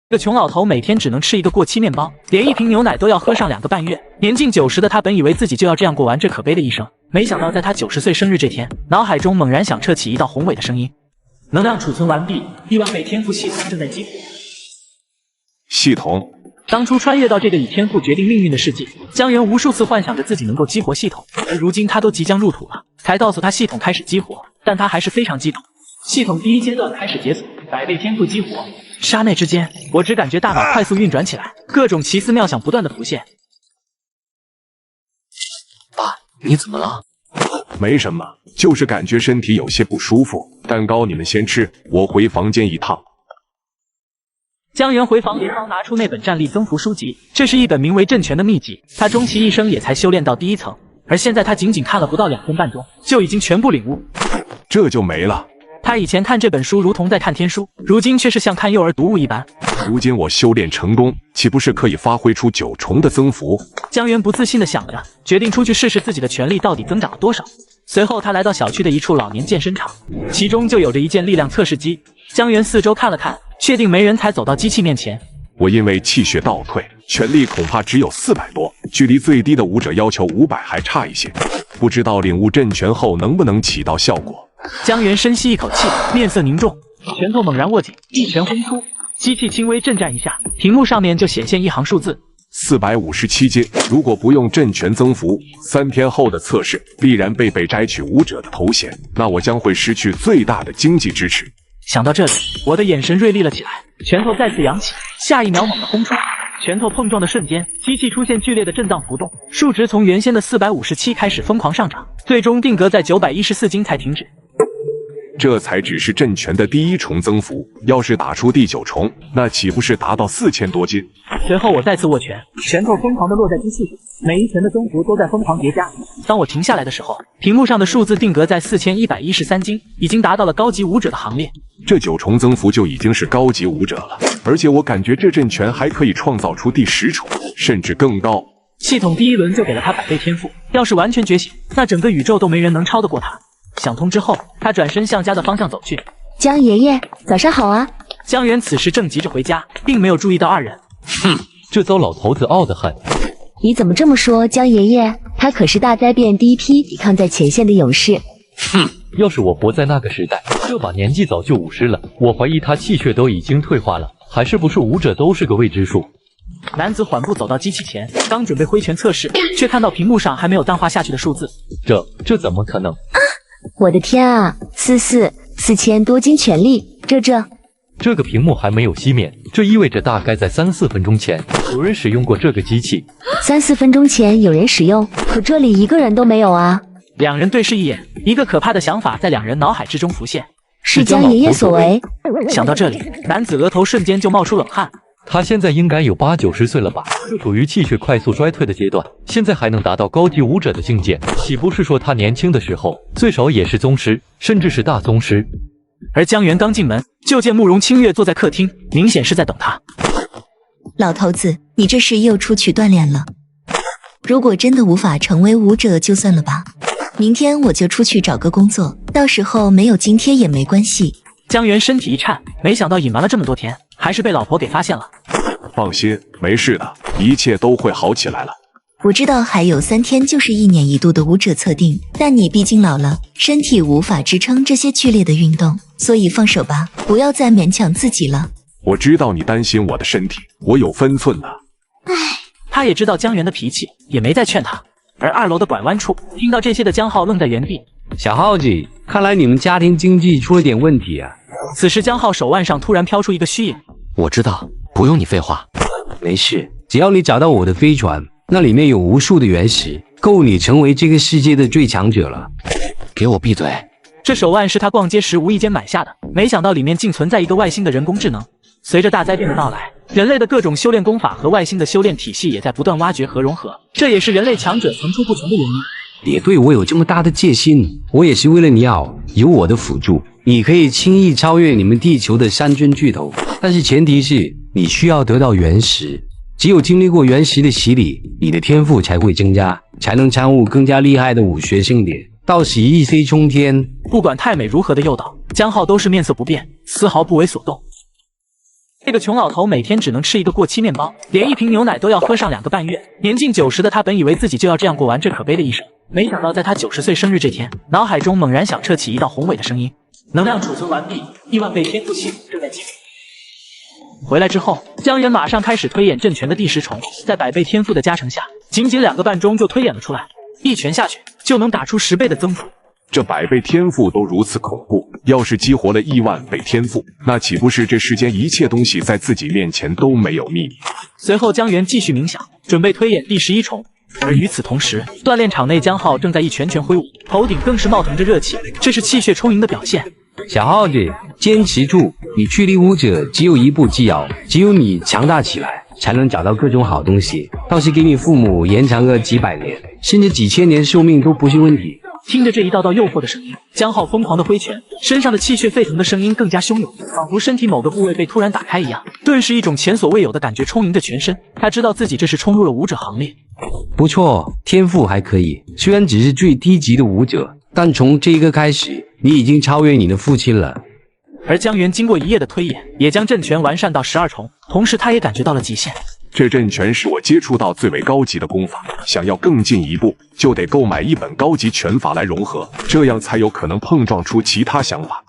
这穷老头每天只能吃一个过期面包，连一瓶牛奶都要喝上2个半月。年近90的他本以为自己就要这样过完这可悲的一生，没想到在他90岁生日这天，脑海中猛然响彻起一道宏伟的声音：能量储存完毕，亿万倍天赋系统正在激活。系统。当初穿越到这个以天赋决定命运的世界，江源无数次幻想着自己能够激活系统，而如今他都即将入土了，才告诉他系统开始激活，但他还是非常激动。系统第1阶段开始解锁，100倍天赋激活。刹那之间，我只感觉大脑快速运转起来，各种奇思妙想不断的浮现。爸，你怎么了？没什么，就是感觉身体有些不舒服。蛋糕你们先吃，我回房间一趟。江源回房连忙拿出那本战力增幅书籍，这是一本名为镇拳的秘籍，他终其一生也才修炼到第1层，而现在他仅仅看了不到2分半钟，就已经全部领悟。这就没了。他以前看这本书如同在看天书，如今却是像看幼儿读物一般。如今我修炼成功，岂不是可以发挥出9重的增幅？江源不自信地想着，决定出去试试自己的拳力到底增长了多少。随后他来到小区的一处老年健身场，其中就有着一件力量测试机。江源四周看了看，确定没人才走到机器面前。我因为气血倒退，拳力恐怕只有400多，距离最低的武者要求500还差一些，不知道领悟镇拳后能不能起到效果。江源深吸一口气，面色凝重，拳头猛然握紧，一拳轰出，机器轻微震颤一下，屏幕上面就显现一行数字：457斤。如果不用镇拳增幅，3天后的测试必然被摘取武者的头衔，那我将会失去最大的经济支持。想到这里，我的眼神锐利了起来，拳头再次扬起，下一秒猛地轰出。拳头碰撞的瞬间，机器出现剧烈的震荡浮动，数值从原先的457开始疯狂上涨，最终定格在914斤才停止。这才只是镇拳的第1重增幅，要是打出第9重，那岂不是达到4000多斤？随后我再次握拳，拳头疯狂地落在机器上，每一拳的增幅都在疯狂叠加。当我停下来的时候，屏幕上的数字定格在4113斤，已经达到了高级武者的行列。这9重增幅就已经是高级武者了，而且我感觉这镇拳还可以创造出第10重，甚至更高。系统第1轮就给了他100倍天赋，要是完全觉醒，那整个宇宙都没人能超得过他。想通之后，他转身向家的方向走去。江爷爷，早上好啊！江源此时正急着回家，并没有注意到2人。哼，这糟老头子傲得很。你怎么这么说，江爷爷？他可是大灾变第1批抵抗在前线的勇士。哼，要是我活在那个时代，这把年纪早就50了，我怀疑他气血都已经退化了，还是不是武者都是个未知数。男子缓步走到机器前，刚准备挥拳测试，却看到屏幕上还没有淡化下去的数字。这怎么可能？我的天啊，4000多斤拳力，这个屏幕还没有熄灭，这意味着大概在3-4分钟前有人使用过这个机器。3-4分钟前有人使用，可这里一个人都没有啊！2人对视一眼，一个可怕的想法在2人脑海之中浮现：是江爷爷所为。想到这里，男子额头瞬间就冒出冷汗。他现在应该有80-90岁了吧，就处于气血快速衰退的阶段，现在还能达到高级武者的境界，岂不是说他年轻的时候最少也是宗师，甚至是大宗师？而江源刚进门，就见慕容清月坐在客厅，明显是在等他。老头子，你这是又出去锻炼了？如果真的无法成为武者，就算了吧。明天我就出去找个工作，到时候没有津贴也没关系。江源身体一颤，没想到隐瞒了这么多天，还是被老婆给发现了。放心，没事的，一切都会好起来了。我知道还有3天就是1年1度的武者测定，但你毕竟老了，身体无法支撑这些剧烈的运动，所以放手吧，不要再勉强自己了。我知道你担心我的身体，我有分寸的。唉，他也知道江源的脾气，也没再劝他。而2楼的拐弯处，听到这些的江浩愣在原地。小浩子，看来你们家庭经济出了点问题啊。此时江浩手腕上突然飘出一个虚影。我知道，不用你废话。没事，只要你找到我的飞船，那里面有无数的原石，够你成为这个世界的最强者了。给我闭嘴！这手腕是他逛街时无意间买下的，没想到里面竟存在一个外星的人工智能。随着大灾变的到来，人类的各种修炼功法和外星的修炼体系也在不断挖掘和融合，这也是人类强者层出不穷的原因。别对我有这么大的戒心，我也是为了你好，有我的辅助，你可以轻易超越你们地球的3尊巨头，但是前提是你需要得到原石，只有经历过原石的洗礼，你的天赋才会增加，才能参悟更加厉害的武学盛典，到时一飞冲天。不管太美如何的诱导，江浩都是面色不变，丝毫不为所动。这个穷老头每天只能吃一个过期面包，连一瓶牛奶都要喝上2个半月。年近90的他本以为自己就要这样过完这可悲的一生，没想到在他90岁生日这天，脑海中猛然响彻起一道宏伟的声音：能量储存完毕，1万倍天赋系统正在进入。回来之后，江源马上开始推演正拳的第10重，在100倍天赋的加成下，仅仅2个半钟就推演了出来，一拳下去就能打出10倍的增幅。这100倍天赋都如此恐怖，要是激活了1万倍天赋，那岂不是这世间一切东西在自己面前都没有秘密？随后江源继续冥想，准备推演第11重。而与此同时，锻炼场内江浩正在一拳拳挥舞，头顶更是冒腾着热气，这是气血充盈的表现。小耗子，坚持住！你距离武者只有一步之遥，只有你强大起来，才能找到各种好东西。倒是给你父母延长个几百年，甚至几千年寿命都不是问题。听着这一道道诱惑的声音，江浩疯狂的挥拳，身上的气血沸腾的声音更加汹涌，仿佛身体某个部位被突然打开一样，顿时一种前所未有的感觉充盈着全身。他知道自己这是冲入了武者行列。不错，天赋还可以，虽然只是最低级的武者，但从这一个开始，你已经超越你的父亲了。而江源经过一夜的推演，也将阵拳完善到12重，同时他也感觉到了极限。这阵拳是我接触到最为高级的功法，想要更进一步，就得购买一本高级拳法来融合，这样才有可能碰撞出其他想法。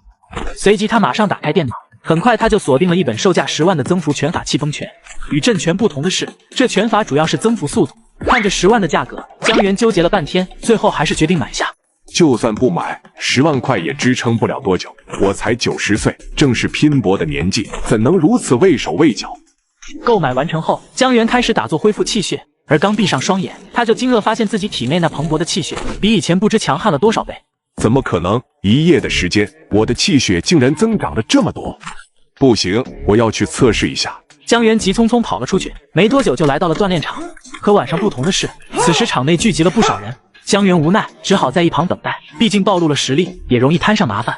随即他马上打开电脑，很快他就锁定了一本售价10万的增幅拳法气崩拳。与阵拳不同的是，这拳法主要是增幅速度。看着10万的价格，江源纠结了半天，最后还是决定买下。就算不买，10万块也支撑不了多久。我才90岁，正是拼搏的年纪，怎能如此畏手畏脚？购买完成后，江源开始打坐恢复气血，而刚闭上双眼，他就惊愕发现自己体内那蓬勃的气血比以前不知强悍了多少倍。怎么可能？一夜的时间，我的气血竟然增长了这么多！不行，我要去测试一下。江源急匆匆跑了出去，没多久就来到了锻炼场。和晚上不同的是，此时场内聚集了不少人。江源无奈，只好在一旁等待，毕竟暴露了实力，也容易摊上麻烦。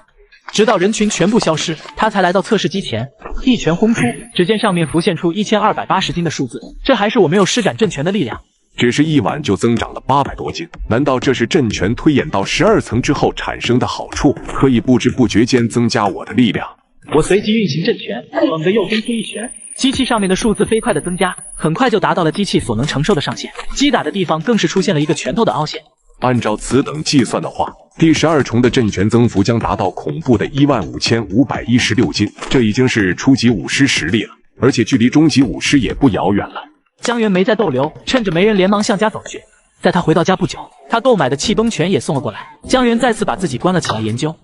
直到人群全部消失，他才来到测试机前，一拳轰出，只见上面浮现出1280斤的数字，这还是我没有施展阵拳的力量。只是一晚就增长了800多斤，难道这是阵拳推演到12层之后产生的好处，可以不知不觉间增加我的力量？我随即运行阵拳，猛地又轰出一拳，机器上面的数字飞快的增加，很快就达到了机器所能承受的上限，击打的地方更是出现了一个拳头的凹陷。按照此等计算的话，第12重的阵拳增幅将达到恐怖的15516斤，这已经是初级武师实力了，而且距离中级武师也不遥远了。江源没再逗留，趁着没人连忙向家走去。在他回到家不久，他购买的气崩拳也送了过来。江源再次把自己关了起来研究。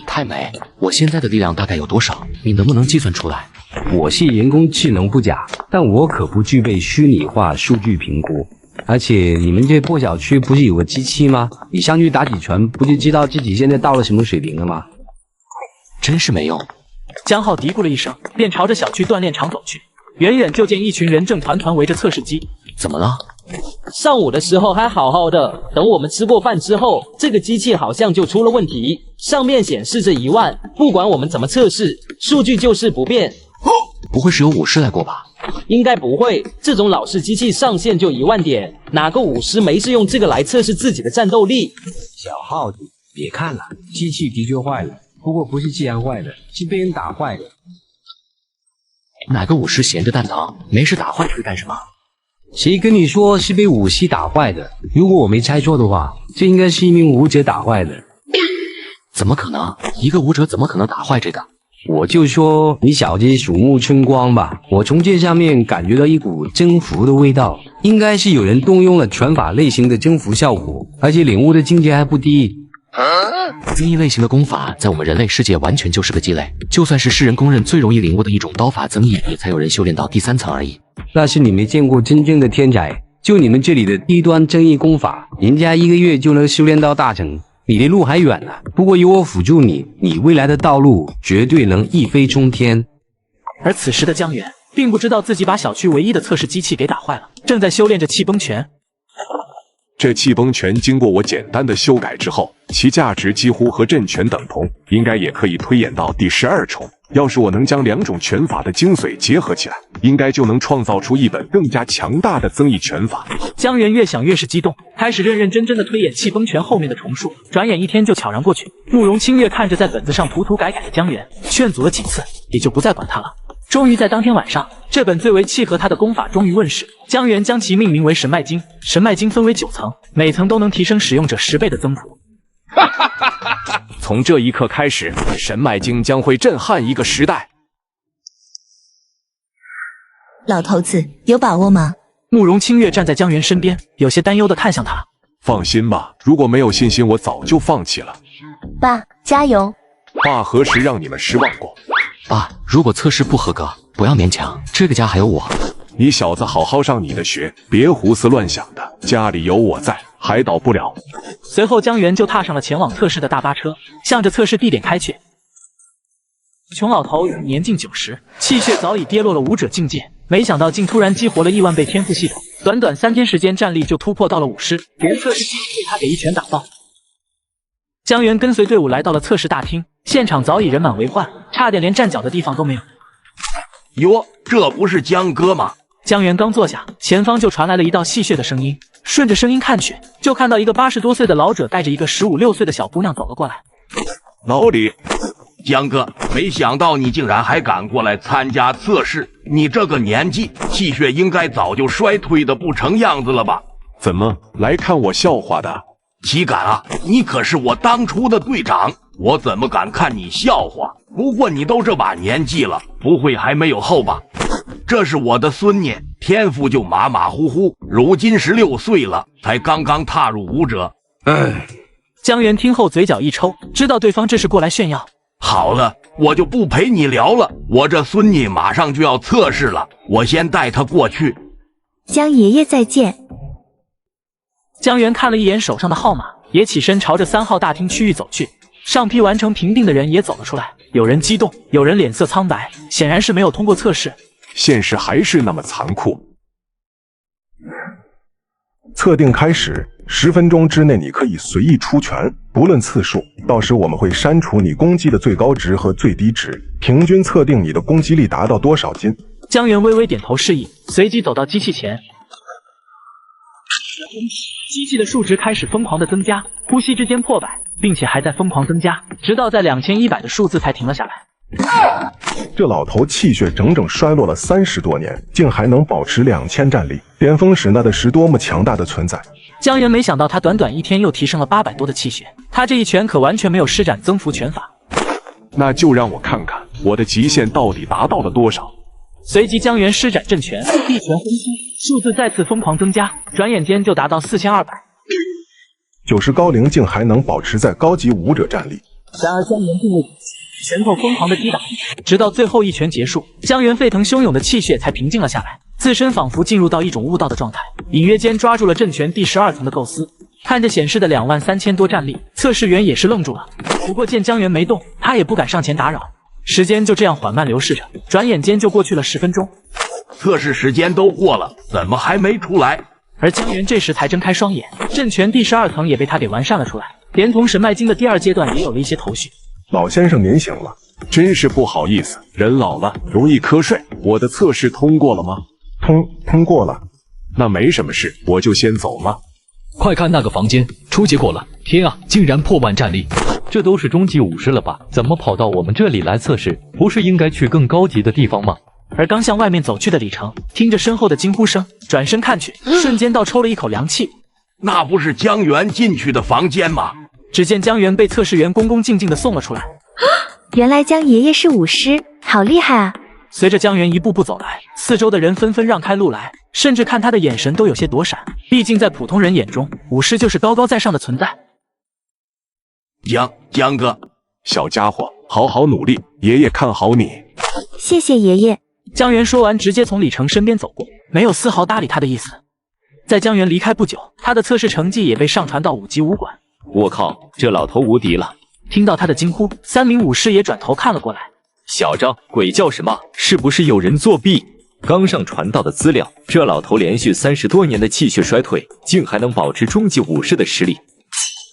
太美，我现在的力量大概有多少？你能不能计算出来？我是人工智能不假，但我可不具备虚拟化数据评估。而且你们这破小区不是有个机器吗？你上去打几拳，不就知道自己现在到了什么水平了吗？真是没用。江浩嘀咕了一声，便朝着小区锻炼场走去。远远就见一群人正团团围着测试机。怎么了？上午的时候还好好的，等我们吃过饭之后，这个机器好像就出了问题，上面显示着1万，不管我们怎么测试，数据就是不变。不会是有武师来过吧？应该不会，这种老式机器上限就1万点，哪个武师没事用这个来测试自己的战斗力？小耗子，别看了，机器的确坏了，不过不是自然坏的，是被人打坏的。哪个武师闲着蛋疼，没事打坏这个干什么？谁跟你说是被武师打坏的？如果我没猜错的话，这应该是一名武者打坏的。怎么可能？一个武者怎么可能打坏这个？我就说你小子鼠目春光吧，我从这上面感觉到一股征服的味道，应该是有人动用了拳法类型的征服效果，而且领悟的境界还不低。增益类型的功法在我们人类世界完全就是个鸡肋，就算是世人公认最容易领悟的一种刀法增益，也才有人修炼到第3层而已。那是你没见过真正的天才，就你们这里的低端增益功法，人家1个月就能修炼到大成。你的路还远呢，不过有我辅助你，你未来的道路绝对能一飞冲天。而此时的江源并不知道自己把小区唯一的测试机器给打坏了，正在修炼着气崩拳。这气崩拳经过我简单的修改之后，其价值几乎和阵拳等同，应该也可以推演到第12重。要是我能将两种拳法的精髓结合起来，应该就能创造出一本更加强大的增益拳法。江源越想越是激动，开始认认真真的推演气崩拳后面的重述。转眼一天就悄然过去，慕容清月看着在本子上涂涂改改的江源，劝阻了几次，也就不再管他了。终于在当天晚上，这本最为契合他的功法终于问世。江源将其命名为神脉经，神脉经分为9层，每层都能提升使用者10倍的增幅。从这一刻开始，神脉经将会震撼一个时代。老头子，有把握吗？慕容清月站在江源身边，有些担忧地看向他。放心吧，如果没有信心，我早就放弃了。爸，加油！爸何时让你们失望过？爸，如果测试不合格，不要勉强，这个家还有我。你小子好好上你的学，别胡思乱想的，家里有我在，还倒不了。随后江源就踏上了前往测试的大巴车，向着测试地点开去。穷老头已年近90，气血早已跌落了武者境界，没想到竟突然激活了亿万倍天赋系统，短短3天时间战力就突破到了50，连测试机都被他给一拳打爆。江源跟随队伍来到了测试大厅，现场早已人满为患，差点连站脚的地方都没有。哟，这不是江哥吗？江源刚坐下，前方就传来了一道戏谑的声音。顺着声音看去，就看到一个80多岁的老者带着一个15、16岁的小姑娘走了过来。老李，江哥，没想到你竟然还敢过来参加测试。你这个年纪，气血应该早就衰退的不成样子了吧？怎么来看我笑话的？岂敢啊！你可是我当初的队长，我怎么敢看你笑话？不过你都这把年纪了，不会还没有后吧？这是我的孙女，天赋就马马虎虎，如今16岁了，才刚刚踏入武者。江源听后嘴角一抽，知道对方这是过来炫耀。好了，我就不陪你聊了，我这孙女马上就要测试了，我先带她过去。江爷爷再见。江源看了一眼手上的号码，也起身朝着3号大厅区域走去。上批完成评定的人也走了出来，有人激动，有人脸色苍白，显然是没有通过测试。现实还是那么残酷。测定开始，10分钟之内你可以随意出拳，不论次数。到时我们会删除你攻击的最高值和最低值，平均测定你的攻击力达到多少斤。江源微微点头示意，随即走到机器前。机器的数值开始疯狂的增加，呼吸之间破百，并且还在疯狂增加，直到在2100的数字才停了下来。这老头气血整整衰落了30多年，竟还能保持2000战力，巅峰时那得是多么强大的存在。江源没想到他短短1天又提升了800多的气血，他这一拳可完全没有施展增幅拳法。那就让我看看我的极限到底达到了多少。随即江源施展震拳，一拳轰出，数字再次疯狂增加，转眼间就达到4200。90高龄竟还能保持在高级武者战力。然而江源并未拳头疯狂的击打，直到最后一拳结束，江源沸腾汹涌的气血才平静了下来，自身仿佛进入到一种悟道的状态，隐约间抓住了震拳第12层的构思。看着显示的23000多战力，测试员也是愣住了。不过见江源没动，他也不敢上前打扰。时间就这样缓慢流逝着，转眼间就过去了10分钟。测试时间都过了，怎么还没出来？而江源这时才睁开双眼，震拳第12层也被他给完善了出来，连同神脉经的第2阶段也有了一些头绪。老先生您醒了，真是不好意思，人老了容易瞌睡。我的测试通过了吗？通过了。那没什么事，我就先走了。快看那个房间，出结果了！天啊，竟然破万战力！这都是中级武士了吧？怎么跑到我们这里来测试？不是应该去更高级的地方吗？而刚向外面走去的李成，听着身后的惊呼声，转身看去，瞬间倒抽了一口凉气。那不是江源进去的房间吗？只见江源被测试员恭恭敬敬地送了出来。原来江爷爷是武师，好厉害啊！随着江源一步步走来，四周的人纷纷让开路来，甚至看他的眼神都有些躲闪。毕竟在普通人眼中，武师就是高高在上的存在。江哥，小家伙，好好努力，爷爷看好你。谢谢爷爷。江源说完，直接从李成身边走过，没有丝毫搭理他的意思。在江源离开不久，他的测试成绩也被上传到5级武馆。我靠，这老头无敌了！听到他的惊呼，3名武士也转头看了过来。小张，鬼叫什么？是不是有人作弊？刚上传到的资料，这老头连续30多年的气血衰退，竟还能保持中级武士的实力。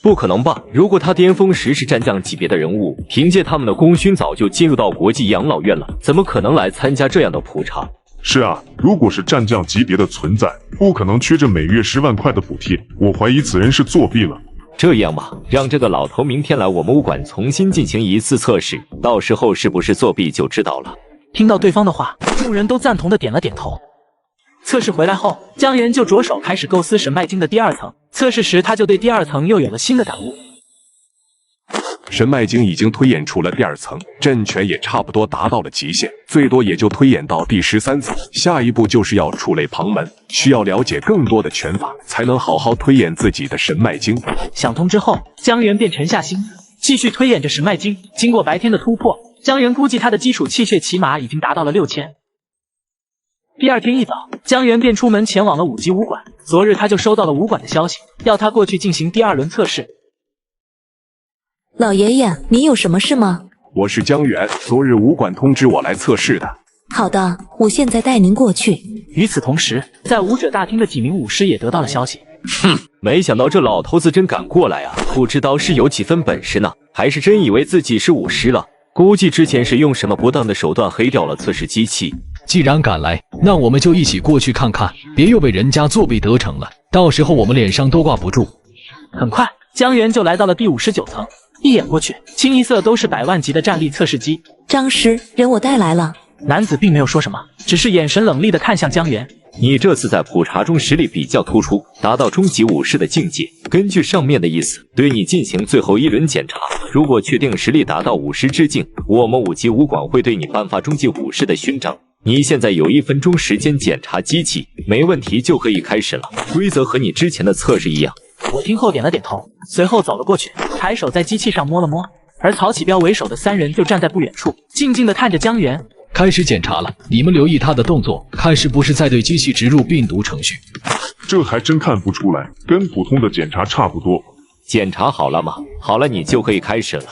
不可能吧？如果他巅峰时是战将级别的人物，凭借他们的功勋早就进入到国际养老院了，怎么可能来参加这样的普查？是啊，如果是战将级别的存在，不可能缺这每月10万块的补贴。我怀疑此人是作弊了。这样吧，让这个老头明天来我们武馆重新进行一次测试，到时候是不是作弊就知道了。听到对方的话，众人都赞同的点了点头。测试回来后，江源就着手开始构思神脉经的第2层。测试时，他就对第2层又有了新的感悟。神脉经已经推演出了第2层，阵拳也差不多达到了极限，最多也就推演到第13层。下一步就是要触类旁门，需要了解更多的拳法，才能好好推演自己的神脉经。想通之后，江源便沉下心思，继续推演着神脉经。经过白天的突破，江源估计他的基础气血起码已经达到了6000。第2天一早，江源便出门前往了5级武馆。昨日他就收到了武馆的消息，要他过去进行第2轮测试。老爷爷，您有什么事吗？我是江源，昨日武馆通知我来测试的。好的，我现在带您过去。与此同时，在武者大厅的几名武师也得到了消息。没想到这老头子真敢过来啊！不知道是有几分本事呢，还是真以为自己是武师了？估计之前是用什么不当的手段黑掉了测试机器。既然敢来，那我们就一起过去看看，别又被人家作弊得逞了，到时候我们脸上都挂不住。很快，江源就来到了第59层，一眼过去，清一色都是100万级的战力测试机。张师，人我带来了。男子并没有说什么，只是眼神冷厉地看向江源。你这次在普查中实力比较突出，达到中级武士的境界。根据上面的意思，对你进行最后1轮检查。如果确定实力达到武师之境，我们5级武馆会对你颁发中级武士的勋章。你现在有1分钟时间检查机器，没问题就可以开始了。规则和你之前的测试一样。我听后点了点头，随后走了过去，抬手在机器上摸了摸。而曹启彪为首的3人就站在不远处，静静地看着江源。开始检查了，你们留意他的动作，看是不是在对机器植入病毒程序。这还真看不出来，跟普通的检查差不多。检查好了吗？好了，你就可以开始了。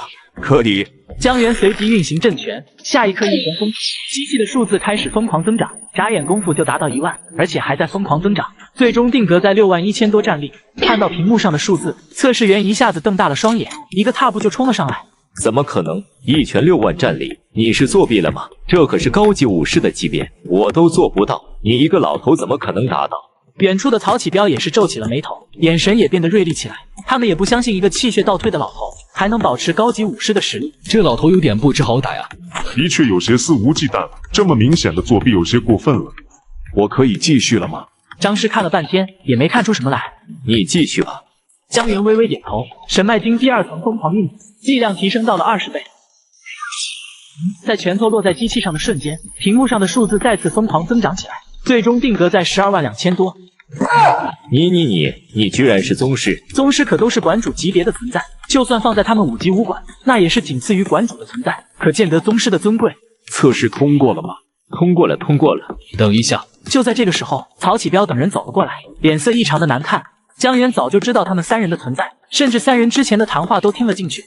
可以。江源随即运行阵拳，下一刻一旋风起，机器的数字开始疯狂增长，眨眼功夫就达到1万，而且还在疯狂增长，最终定格在61000多战力。看到屏幕上的数字，测试员一下子瞪大了双眼，一个踏步就冲了上来。怎么可能？一拳6万战力，你是作弊了吗？这可是高级武士的级别，我都做不到，你一个老头怎么可能达到？远处的曹启彪也是皱起了眉头，眼神也变得锐利起来。他们也不相信一个气血倒退的老头还能保持高级武士的实力。这老头有点不知好歹啊！的确有些肆无忌惮了，这么明显的作弊有些过分了。我可以继续了吗？张师看了半天也没看出什么来。你继续吧。江源微微点头，神脉经第2层疯狂运转，剂量提升到了20倍。在拳头落在机器上的瞬间，屏幕上的数字再次疯狂增长起来，最终定格在12万2000多。你居然是宗师！宗师可都是馆主级别的存在，就算放在他们5级武馆，那也是仅次于馆主的存在，可见得宗师的尊贵。测试通过了吗？通过了。等一下！就在这个时候，曹启彪等人走了过来，脸色异常的难看。江源早就知道他们3人的存在，甚至3人之前的谈话都听了进去。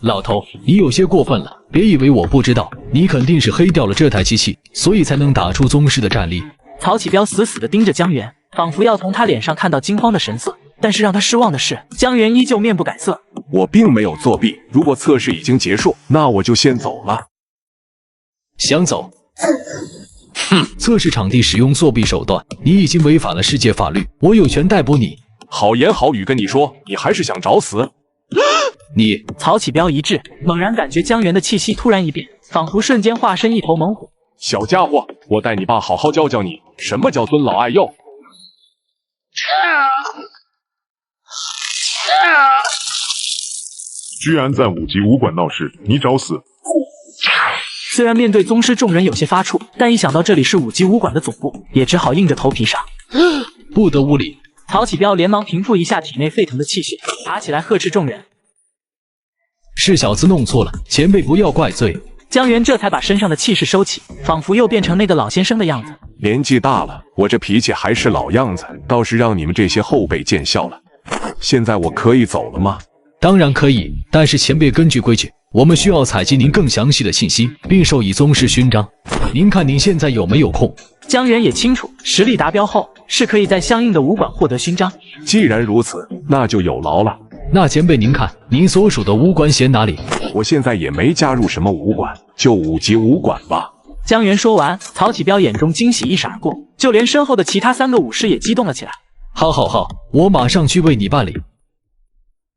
老头，你有些过分了，别以为我不知道，你肯定是黑掉了这台机器，所以才能打出宗师的战力。曹启彪死死地盯着江源，仿佛要从他脸上看到惊慌的神色，但是让他失望的是，江源依旧面不改色。我并没有作弊，如果测试已经结束，那我就先走了。想走？测试场地使用作弊手段，你已经违反了世界法律，我有权逮捕你。好言好语跟你说，你还是想找死？你曹启彪一滞，猛然感觉江源的气息突然一变，仿佛瞬间化身一头猛虎。小家伙，我带你爸好好教教你，什么叫尊老爱幼。居然在5级武馆闹事，你找死！虽然面对宗师众人有些发怵，但一想到这里是5级武馆的总部，也只好硬着头皮上。不得无礼！曹启彪连忙平复一下体内沸腾的气血，爬起来呵斥众人：“是小子弄错了，前辈不要怪罪。”江源这才把身上的气势收起，仿佛又变成那个老先生的样子。年纪大了，我这脾气还是老样子，倒是让你们这些后辈见笑了。现在我可以走了吗？当然可以，但是前辈根据规矩，我们需要采集您更详细的信息，并授以宗师勋章。您看您现在有没有空？江源也清楚，实力达标后是可以在相应的武馆获得勋章。既然如此，那就有劳了。那前辈您看，您所属的武馆衔哪里？我现在也没加入什么武馆，就5级武馆吧。江源说完，曹启彪眼中惊喜一闪而过，就连身后的其他3个武士也激动了起来。好，我马上去为你办理。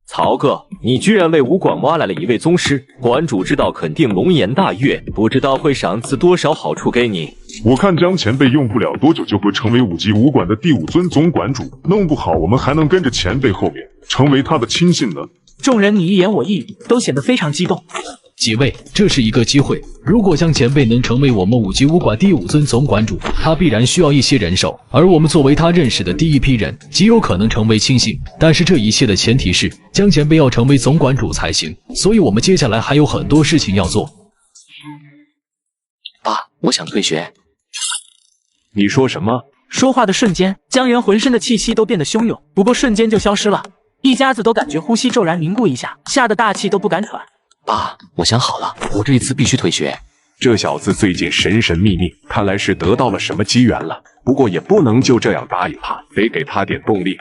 曹哥，你居然为武馆挖来了一位宗师，馆主知道肯定龙颜大悦，不知道会赏赐多少好处给你。我看江前辈用不了多久就会成为5级武馆的第5尊总馆主，弄不好我们还能跟着前辈后面，成为他的亲信呢。众人你一言我一语，都显得非常激动。几位，这是一个机会。如果江前辈能成为我们5级武馆第5尊总馆主，他必然需要一些人手，而我们作为他认识的第一批人，极有可能成为亲信。但是这一切的前提是江前辈要成为总馆主才行，所以我们接下来还有很多事情要做。爸，我想退学。你说什么？说话的瞬间，江源浑身的气息都变得汹涌，不过瞬间就消失了。一家子都感觉呼吸骤然凝固一下，吓得大气都不敢喘。爸，我想好了，我这一次必须退学。这小子最近神神秘秘，看来是得到了什么机缘了。不过也不能就这样答应他，得给他点动力。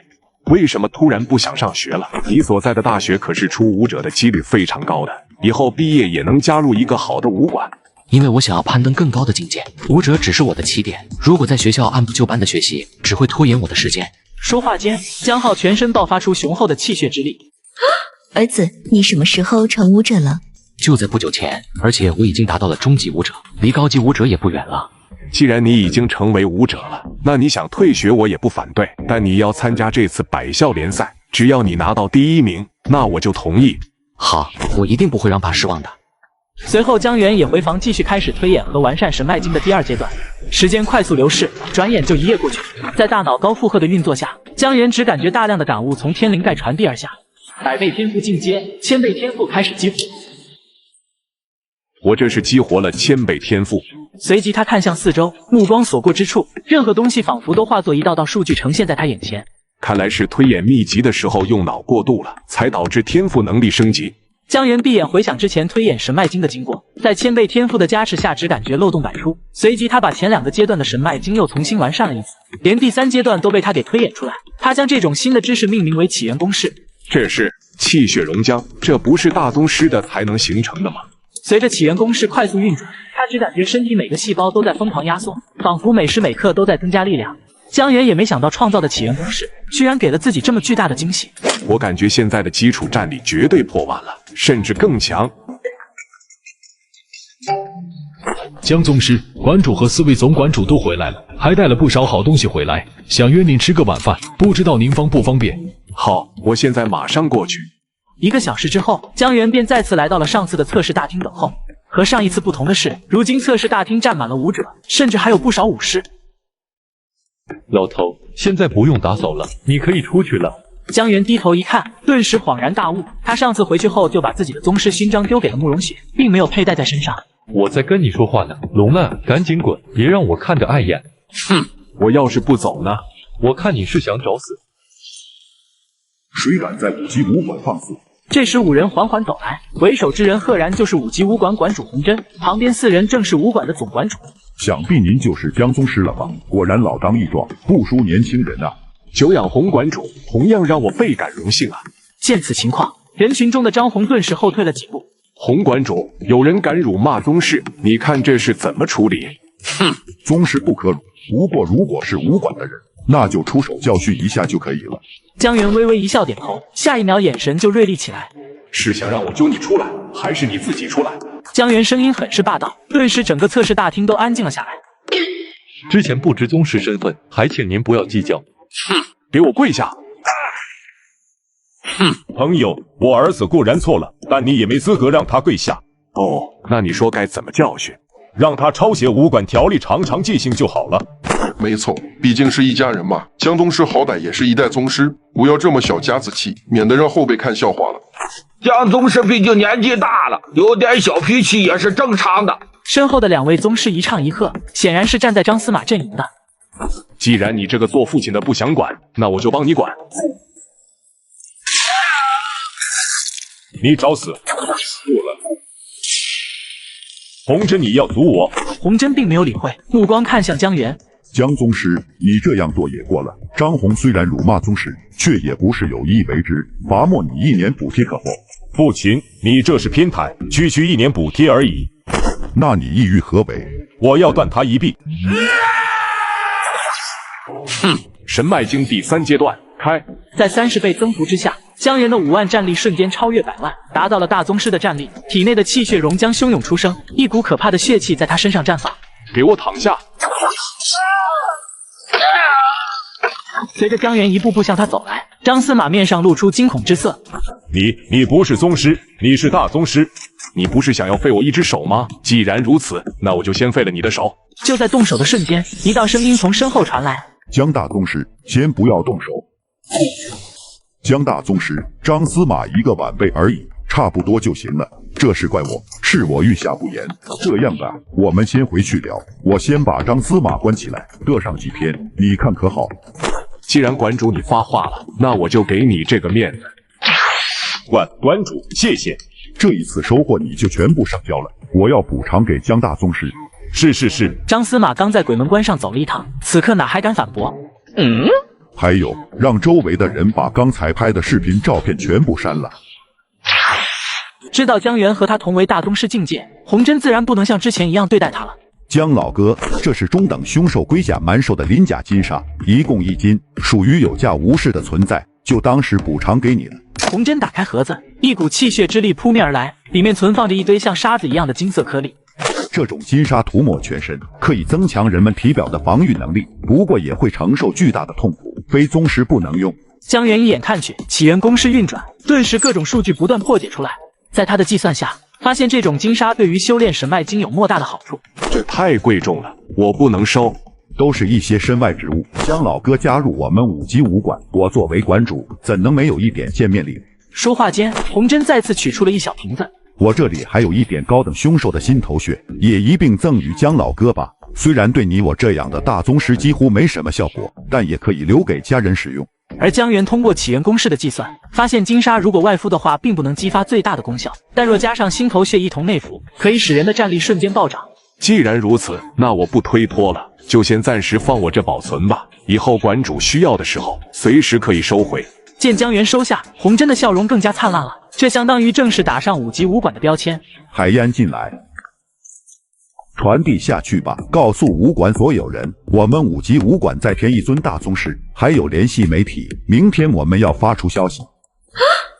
为什么突然不想上学了？你所在的大学可是出武者的几率非常高的，以后毕业也能加入一个好的武馆。因为我想要攀登更高的境界，武者只是我的起点。如果在学校按部就班的学习，只会拖延我的时间。说话间，江浩全身爆发出雄厚的气血之力。儿子，你什么时候成武者了？就在不久前，而且我已经达到了中级武者，离高级武者也不远了。既然你已经成为武者了，那你想退学我也不反对，但你要参加这次百校联赛，只要你拿到第1名，那我就同意。好，我一定不会让爸失望的。随后江源也回房继续开始推演和完善神脉经的第2阶段。时间快速流逝，转眼就1夜过去。在大脑高负荷的运作下，江源只感觉大量的感悟从天灵盖传递而下。100倍天赋进阶，1000倍天赋开始激活。我这是激活了1000倍天赋。随即他看向四周，目光所过之处，任何东西仿佛都化作一道道数据呈现在他眼前。看来是推演秘籍的时候用脑过度了，才导致天赋能力升级。江源闭眼回想之前推演神脉经的经过，在1000倍天赋的加持下，只感觉漏洞百出。随即他把前2个阶段的神脉经又重新完善了一次，连第3阶段都被他给推演出来。他将这种新的知识命名为起源公式。这是气血熔浆，这不是大宗师的才能形成的吗？随着起源公式快速运转，他只感觉身体每个细胞都在疯狂压缩，仿佛每时每刻都在增加力量。江源也没想到创造的起源公式居然给了自己这么巨大的惊喜。我感觉现在的基础战力绝对破万了，甚至更强。江宗师、馆主和4位总馆主都回来了，还带了不少好东西回来，想约您吃个晚饭，不知道您方不方便？好，我现在马上过去。1个小时之后，江源便再次来到了上次的测试大厅等候。和上一次不同的是，如今测试大厅站满了武者，甚至还有不少武士。老头，现在不用打扫了，你可以出去了。江源低头一看，顿时恍然大悟。他上次回去后就把自己的宗师勋章丢给了慕容雪，并没有佩戴在身上。我在跟你说话呢，龙啊，赶紧滚，别让我看着碍眼。哼，我要是不走呢？我看你是想找死。谁敢在5级武馆放肆？这时5人缓缓走来，为首之人赫然就是5级武馆馆主洪真，旁边4人正是武馆的总馆主。想必您就是江宗师了吧？果然老当益壮，不输年轻人啊！久仰洪馆主，同样让我倍感荣幸啊！见此情况，人群中的张红顿时后退了几步。洪馆主，有人敢辱骂宗师，你看这是怎么处理？哼，宗师不可辱，不过如果是武馆的人，那就出手教训一下就可以了。江源微微一笑，点头，下一秒眼神就锐利起来。是想让我揪你出来，还是你自己出来？江源声音很是霸道，顿时整个测试大厅都安静了下来。之前不知宗师身份，还请您不要计较。哼，给我跪下！哼，朋友，我儿子固然错了，但你也没资格让他跪下。哦，那你说该怎么教训？让他抄写武馆条例，常常记性就好了。没错，毕竟是一家人嘛。江宗师好歹也是一代宗师，不要这么小家子气，免得让后辈看笑话了。江宗师毕竟年纪大了，有点小脾气也是正常的。身后的2位宗师一唱一和，显然是站在张司马阵营的。既然你这个做父亲的不想管，那我就帮你管。你找死！洪真，你要毒我？洪真并没有理会，目光看向江源。江宗师，你这样做也过了。张红虽然辱骂宗师，却也不是有意为之，罚没你1年补贴可否？不行，你这是偏袒，区区1年补贴而已。那你意欲何为？我要断他一臂。神脉经第3阶段开。在30倍增幅之下，江源的5万战力瞬间超越100万，达到了大宗师的战力。体内的气血熔浆汹涌出生，一股可怕的血气在他身上绽放。给我躺下！随着江源一步步向他走来，张司马面上露出惊恐之色。你不是宗师，你是大宗师。你不是想要废我一只手吗？既然如此，那我就先废了你的手。就在动手的瞬间，一道声音从身后传来：江大宗师，先不要动手。江大宗师，张司马一个晚辈而已，差不多就行了。这事怪我，是我御下不严。这样吧，我们先回去聊。我先把张司马关起来，热上几天，你看可好？既然馆主你发话了，那我就给你这个面子。馆主，谢谢。这一次收获你就全部上交了，我要补偿给江大宗师。是。张司马刚在鬼门关上走了一趟，此刻哪还敢反驳？还有，让周围的人把刚才拍的视频、照片全部删了。知道江源和他同为大宗师境界，洪真自然不能像之前一样对待他了。江老哥，这是中等凶兽龟甲蛮兽的鳞甲金沙，一共1斤，属于有价无市的存在，就当是补偿给你了。洪真打开盒子，一股气血之力扑面而来，里面存放着一堆像沙子一样的金色颗粒。这种金沙涂抹全身，可以增强人们体表的防御能力，不过也会承受巨大的痛苦，非宗师不能用。江源一眼看去，起源公式运转，顿时各种数据不断破解出来。在他的计算下，发现这种金沙对于修炼神脉经有莫大的好处。这太贵重了，我不能收。都是一些身外之物。江老哥加入我们5级武馆，我作为馆主，怎能没有一点见面礼？说话间，洪真再次取出了一小瓶子。我这里还有一点高等凶兽的心头血，也一并赠与江老哥吧。虽然对你我这样的大宗师几乎没什么效果，但也可以留给家人使用。而江源通过起源公式的计算，发现金沙如果外敷的话，并不能激发最大的功效，但若加上心头血一同内服，可以使人的战力瞬间暴涨。既然如此，那我不推脱了，就先暂时放我这保存吧，以后馆主需要的时候，随时可以收回。见江源收下，洪真的笑容更加灿烂了，这相当于正式打上5级武馆的标签。海燕进来，传递下去吧，告诉武馆所有人，我们5级武馆再添1尊大宗师，还有联系媒体，明天我们要发出消息。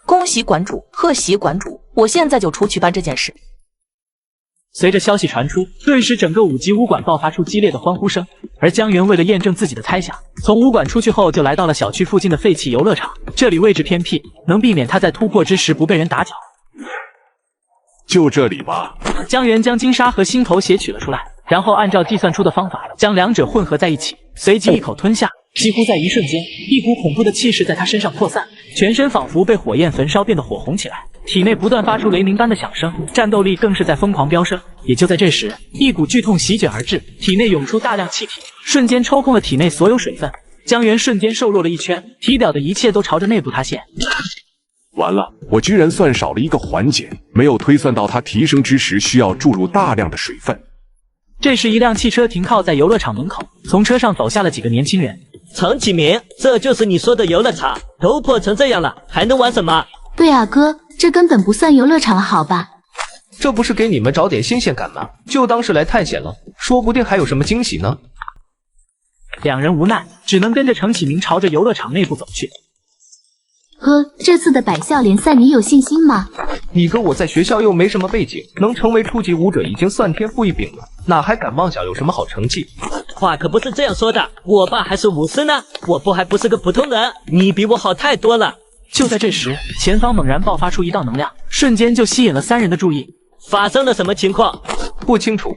恭喜馆主，贺喜馆主，我现在就出去办这件事。随着消息传出，顿时整个5级武馆爆发出激烈的欢呼声。而江源为了验证自己的猜想，从武馆出去后就来到了小区附近的废弃游乐场，这里位置偏僻，能避免他在突破之时不被人打搅。就这里吧。江源将金沙和心头血取了出来，然后按照计算出的方法将两者混合在一起，随即一口吞下。几乎在一瞬间，一股恐怖的气势在他身上扩散，全身仿佛被火焰焚烧，变得火红起来，体内不断发出雷鸣般的响声，战斗力更是在疯狂飙升。也就在这时，一股剧痛席卷而至，体内涌出大量气体，瞬间抽空了体内所有水分。江源瞬间瘦弱了一圈，体表的一切都朝着内部塌陷。完了，我居然算少了一个环节，没有推算到它提升之时需要注入大量的水分。这时，一辆汽车停靠在游乐场门口，从车上走下了几个年轻人。程启明，这就是你说的游乐场，都破成这样了，还能玩什么？对啊，哥，这根本不算游乐场，好吧？这不是给你们找点新鲜感吗？就当是来探险了，说不定还有什么惊喜呢。两人无奈，只能跟着程启明朝着游乐场内部走去。哥，这次的百校联赛你有信心吗？你哥我在学校又没什么背景，能成为初级武者已经算天赋异禀了，哪还敢妄想有什么好成绩？话可不是这样说的，我爸还是武师呢，我不还不是个普通人，你比我好太多了。就在这时，前方猛然爆发出一道能量，瞬间就吸引了三人的注意。发生了什么情况？不清楚，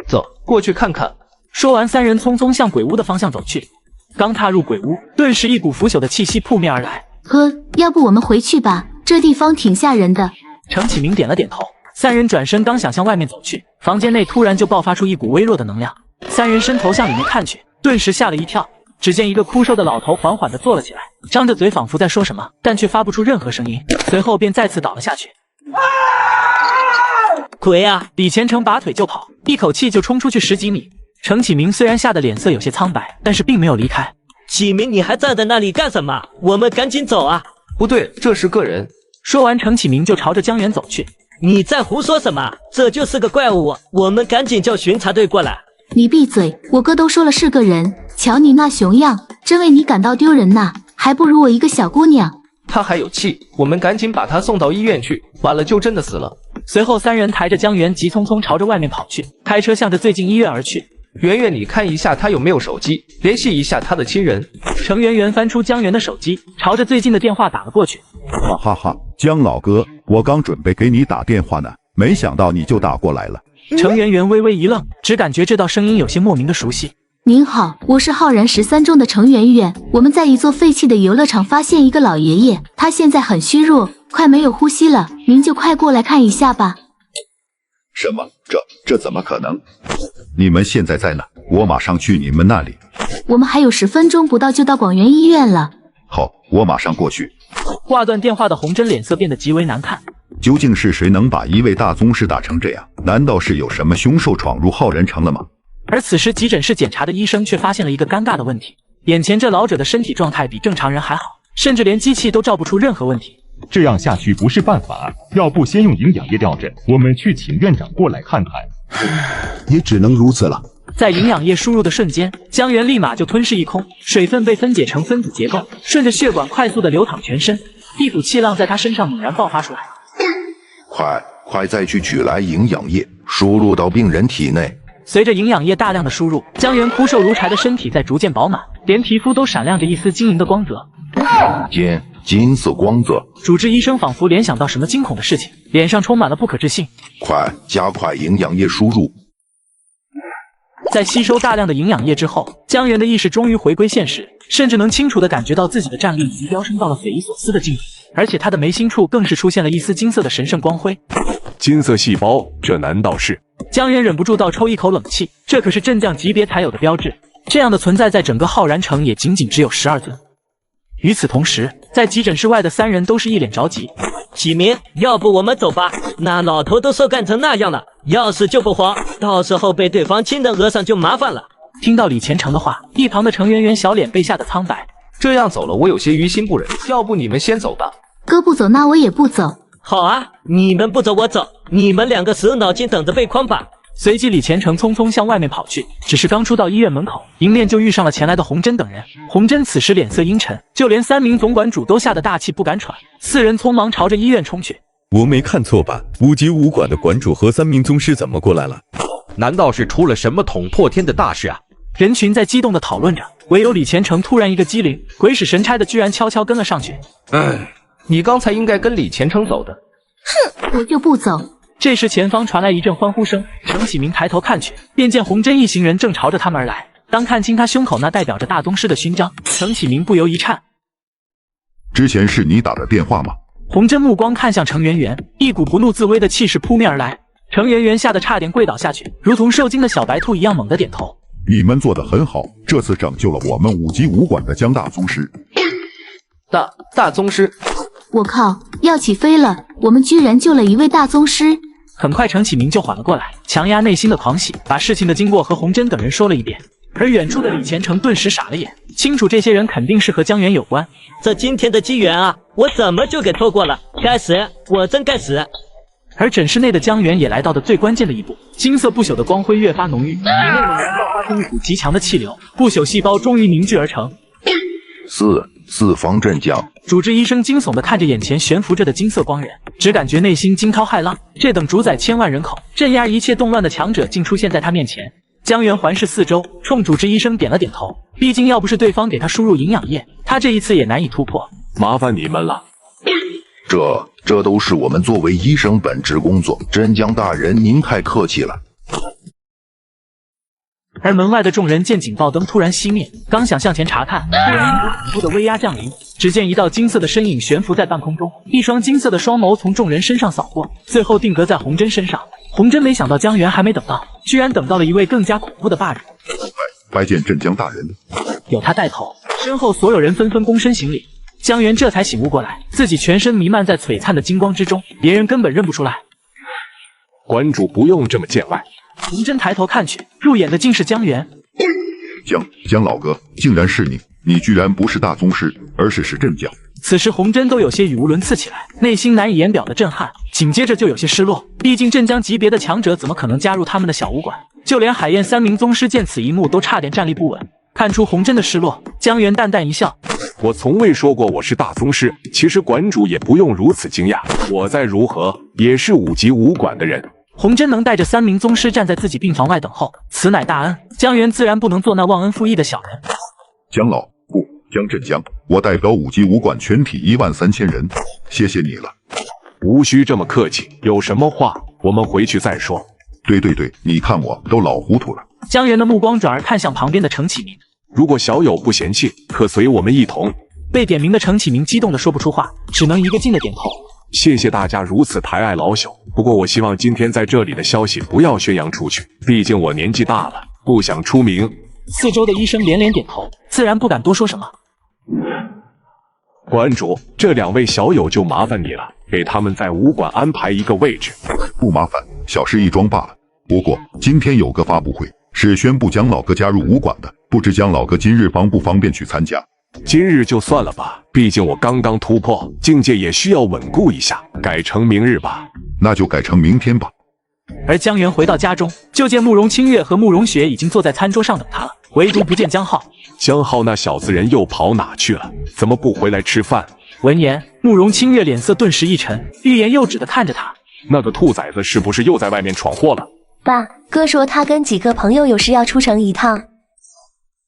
走过去看看。说完，三人匆匆向鬼屋的方向走去。刚踏入鬼屋，顿时一股腐朽的气息扑面而来。哥，要不我们回去吧，这地方挺吓人的。程启明点了点头。三人转身刚想向外面走去，房间内突然就爆发出一股微弱的能量。三人伸头向里面看去，顿时吓了一跳。只见一个枯瘦的老头缓缓地坐了起来，张着嘴仿佛在说什么，但却发不出任何声音，随后便再次倒了下去。鬼啊！李虔诚拔腿就跑，一口气就冲出去10几米。程启明虽然吓得脸色有些苍白，但是并没有离开。启明，你还站在那里干什么？我们赶紧走啊！不对，这是个人。说完，程启明就朝着江源走去。你在胡说什么？这就是个怪物，我们赶紧叫巡查队过来。你闭嘴！我哥都说了是个人，瞧你那熊样，真为你感到丢人呐，还不如我一个小姑娘。他还有气，我们赶紧把他送到医院去，晚了就真的死了。随后三人抬着江源急匆匆朝着外面跑去，开车向着最近医院而去。圆圆，你看一下他有没有手机，联系一下他的亲人。程圆圆翻出江源的手机，朝着最近的电话打了过去。哈哈哈，江老哥，我刚准备给你打电话呢，没想到你就打过来了。程圆圆微微一愣，只感觉这道声音有些莫名的熟悉。您好，我是浩然13中的程圆圆，我们在一座废弃的游乐场发现一个老爷爷，他现在很虚弱，快没有呼吸了，您就快过来看一下吧。什么？这怎么可能？你们现在在哪？我马上去你们那里。我们还有10分钟不到就到广元医院了。好，我马上过去。挂断电话的洪真脸色变得极为难看。究竟是谁能把一位大宗师打成这样？难道是有什么凶兽闯入浩然城了吗？而此时急诊室检查的医生却发现了一个尴尬的问题，眼前这老者的身体状态比正常人还好，甚至连机器都照不出任何问题。这样下去不是办法，要不先用营养液吊着，我们去请院长过来看看。也只能如此了。在营养液输入的瞬间，江源立马就吞噬一空，水分被分解成分子结构，顺着血管快速的流淌全身，一股气浪在他身上猛然爆发出来。快再去取来营养液，输入到病人体内。随着营养液大量的输入，江源枯瘦如柴的身体在逐渐饱满，连皮肤都闪亮着一丝晶莹的光泽。金色光泽。主治医生仿佛联想到什么惊恐的事情，脸上充满了不可置信。加快营养液输入。在吸收大量的营养液之后，江源的意识终于回归现实，甚至能清楚地感觉到自己的战力已经飙升到了匪夷所思的境地，而且他的眉心处更是出现了一丝金色的神圣光辉。金色细胞，这难道是？江源忍不住倒抽一口冷气，这可是镇将级别才有的标志，这样的存在在整个浩然城也仅仅只有12尊。与此同时，在急诊室外的三人都是一脸着急。启明，要不我们走吧？那老头都受干成那样了，要是救不活，到时候被对方亲人讹上就麻烦了。听到李虔诚的话，一旁的程圆圆小脸被吓得苍白。这样走了，我有些于心不忍，要不你们先走吧。哥不走，那我也不走。好啊，你们不走我走，你们两个死脑筋等着被框吧。随即李虔诚匆匆向外面跑去，只是刚出到医院门口，迎面就遇上了前来的洪真等人。洪真此时脸色阴沉，就连3名总管主都吓得大气不敢喘。4人匆忙朝着医院冲去。我没看错吧？5级武馆的馆主和3名宗师怎么过来了？难道是出了什么捅破天的大事啊？人群在激动地讨论着，唯有李虔诚突然一个机灵，鬼使神差的居然悄悄跟了上去。你刚才应该跟李虔诚走的。哼，我就不走。这时前方传来一阵欢呼声，程启明抬头看去，便见洪真一行人正朝着他们而来。当看清他胸口那代表着大宗师的勋章，程启明不由一颤。之前是你打的电话吗？洪真目光看向程圆圆，一股不怒自威的气势扑面而来。程圆圆吓得差点跪倒下去，如同受惊的小白兔一样猛地点头。你们做得很好，这次拯救了我们5级武馆的江大宗师。大宗师，我靠，要起飞了！我们居然救了一位大宗师。很快程启明就缓了过来，强压内心的狂喜，把事情的经过和洪真等人说了一遍。而远处的李虔诚顿时傻了眼，清楚这些人肯定是和江源有关。这今天的机缘啊，我怎么就给错过了？该死，我真该死！而诊室内的江源也来到了最关键的一步，金色不朽的光辉越发浓郁，体内猛然爆发出一股极强的气流，不朽细胞终于凝聚而成。四方阵将。主治医生惊悚地看着眼前悬浮着的金色光人，只感觉内心惊涛骇浪。这等主宰千万人口、镇压一切动乱的强者，竟出现在他面前。江源环视四周，冲主治医生点了点头。毕竟要不是对方给他输入营养液，他这一次也难以突破。麻烦你们了。这都是我们作为医生本职工作，镇江大人您太客气了。而门外的众人见警报灯突然熄灭，刚想向前查看，突然一股恐怖的威压降临。只见一道金色的身影悬浮在半空中，一双金色的双眸从众人身上扫过，最后定格在洪真身上。洪真没想到江源还没等到，居然等到了一位更加恐怖的霸主。拜见镇江大人。有他带头，身后所有人纷纷躬身行礼。江源这才醒悟过来，自己全身弥漫在璀璨的金光之中，别人根本认不出来。馆主不用这么见外，洪真抬头看去，入眼的竟是江源。江老哥，竟然是你！你居然不是大宗师，而是石镇江。此时洪真都有些语无伦次起来，内心难以言表的震撼，紧接着就有些失落。毕竟镇江级别的强者怎么可能加入他们的小武馆？就连海燕3名宗师见此一幕都差点站立不稳。看出洪真的失落，江源淡淡一笑：“我从未说过我是大宗师，其实馆主也不用如此惊讶。我再如何也是5级武馆的人。”洪真能带着3名宗师站在自己病房外等候，此乃大恩。江源自然不能做那忘恩负义的小人。江镇江，我代表5级武馆全体13000人，谢谢你了。无需这么客气，有什么话我们回去再说。对，你看我都老糊涂了。江源的目光转而看向旁边的程启明，如果小友不嫌弃，可随我们一同。被点名的程启明激动的说不出话，只能一个劲的点头。谢谢大家如此抬爱老朽，不过我希望今天在这里的消息不要宣扬出去，毕竟我年纪大了，不想出名。四周的医生连连点头，自然不敢多说什么。馆主，这2位小友就麻烦你了，给他们在武馆安排一个位置。不麻烦，小事一桩罢了。不过今天有个发布会，是宣布江老哥加入武馆的，不知江老哥今日方不方便去参加？今日就算了吧，毕竟我刚刚突破境界，也需要稳固一下，改成明日吧。那就改成明天吧。而江源回到家中，就见慕容清月和慕容雪已经坐在餐桌上等他了，唯独不见江浩。江浩那小子人又跑哪去了？怎么不回来吃饭？闻言，慕容清月脸色顿时一沉，欲言又止的看着他。那个兔崽子是不是又在外面闯祸了？爸，哥说他跟几个朋友有事要出城一趟。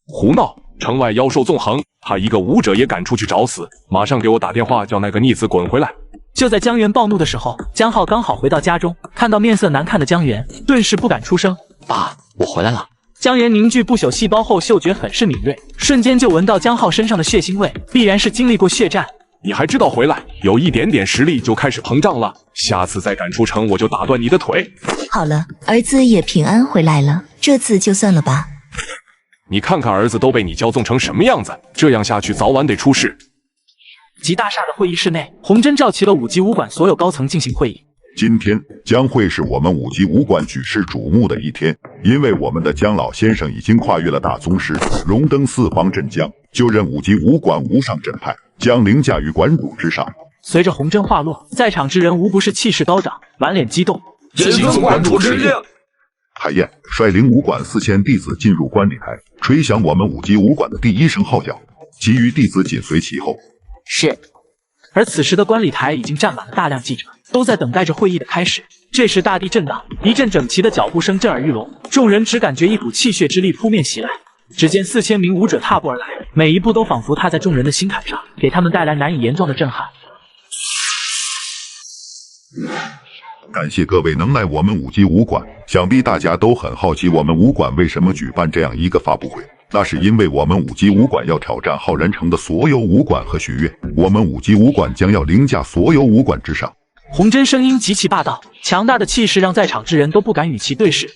胡闹！城外妖兽纵横，他一个武者也敢出去找死？马上给我打电话叫那个逆子滚回来！就在江源暴怒的时候，江浩刚好回到家中，看到面色难看的江源，顿时不敢出声。爸，我回来了。江源凝聚不朽细胞后，嗅觉很是敏锐，瞬间就闻到江浩身上的血腥味，必然是经历过血战。你还知道回来？有一点点实力就开始膨胀了，下次再敢出城，我就打断你的腿。好了，儿子也平安回来了，这次就算了吧。你看看儿子都被你骄纵成什么样子，这样下去早晚得出事。极大厦的会议室内，洪真召集了5级武馆所有高层进行会议。今天将会是我们5级武馆举世瞩目的一天，因为我们的江老先生已经跨越了大宗师，荣登4方镇江，就任5级武馆无上正派，将凌驾于馆主之上。随着洪真话落，在场之人无不是气势高涨，满脸激动。谨遵馆主之令。海燕率领武馆4000弟子进入观礼台，吹响我们5级武馆的第1声号角，其余弟子紧随其后。是。而此时的观礼台已经站满了大量记者，都在等待着会议的开始。这时大地震荡，一阵整齐的脚步声震耳欲聋，众人只感觉一股气血之力扑面袭来。只见4000名武者踏步而来，每一步都仿佛踏在众人的心坎上，给他们带来难以言状的震撼。感谢各位能来我们5级武馆，想必大家都很好奇我们武馆为什么举办这样一个发布会。那是因为我们5级武馆要挑战浩然城的所有武馆和学院，我们5级武馆将要凌驾所有武馆之上。洪真声音极其霸道，强大的气势让在场之人都不敢与其对视。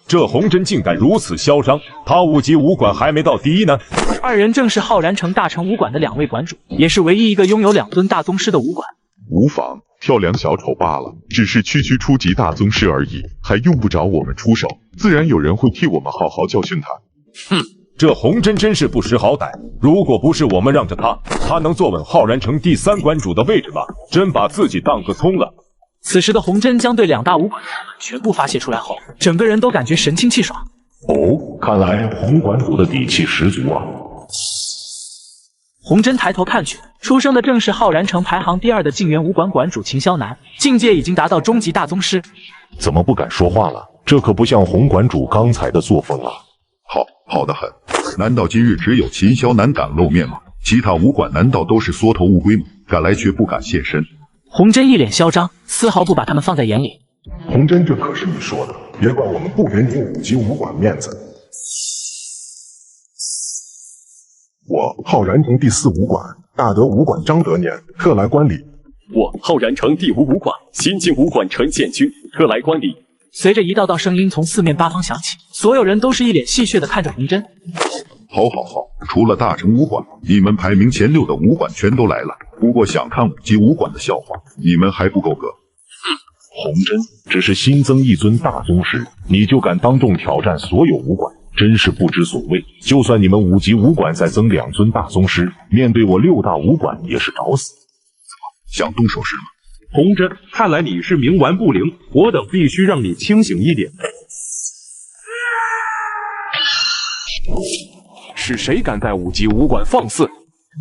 这洪真竟敢如此嚣张，他5级武馆还没到第1呢。二人正是浩然城大成武馆的2位馆主，也是唯一一个拥有2尊大宗师的武馆。无妨，跳梁小丑罢了，只是区初级大宗师而已，还用不着我们出手，自然有人会替我们好好教训他。哼，这洪真真是不识好歹，如果不是我们让着他，他能坐稳浩然城第3馆主的位置吗？真把自己当个葱了。此时的洪真将对2大武馆全部发泄出来后，整个人都感觉神清气爽。哦，看来洪馆主的底气十足啊。洪真抬头看去，出生的正是浩然城排行第2的静园武馆馆主秦霄南，境界已经达到中级大宗师。怎么不敢说话了？这可不像洪馆主刚才的作风啊。好得很。难道今日只有秦霄南敢露面吗？其他武馆难道都是缩头乌龟吗？赶来却不敢现身。洪真一脸嚣张，丝毫不把他们放在眼里。洪真，这可是你说的，别怪我们不给你5级武馆面子。我浩然城第4武馆大德武馆张德年特来观礼。我浩然城第5武馆新晋武馆陈建军特来观礼。随着一道道声音从4面8方响起，所有人都是一脸戏谑地看着洪真。好，除了大成武馆，你们排名前6的武馆全都来了。不过想看5级武馆的笑话，你们还不够格。红针只是新增一尊大宗师，你就敢当众挑战所有武馆，真是不知所谓。就算你们5级武馆再增2尊大宗师，面对我6大武馆也是找死。想动手是吗？红针，看来你是冥顽不灵，我等必须让你清醒一点。是谁敢在5级武馆放肆？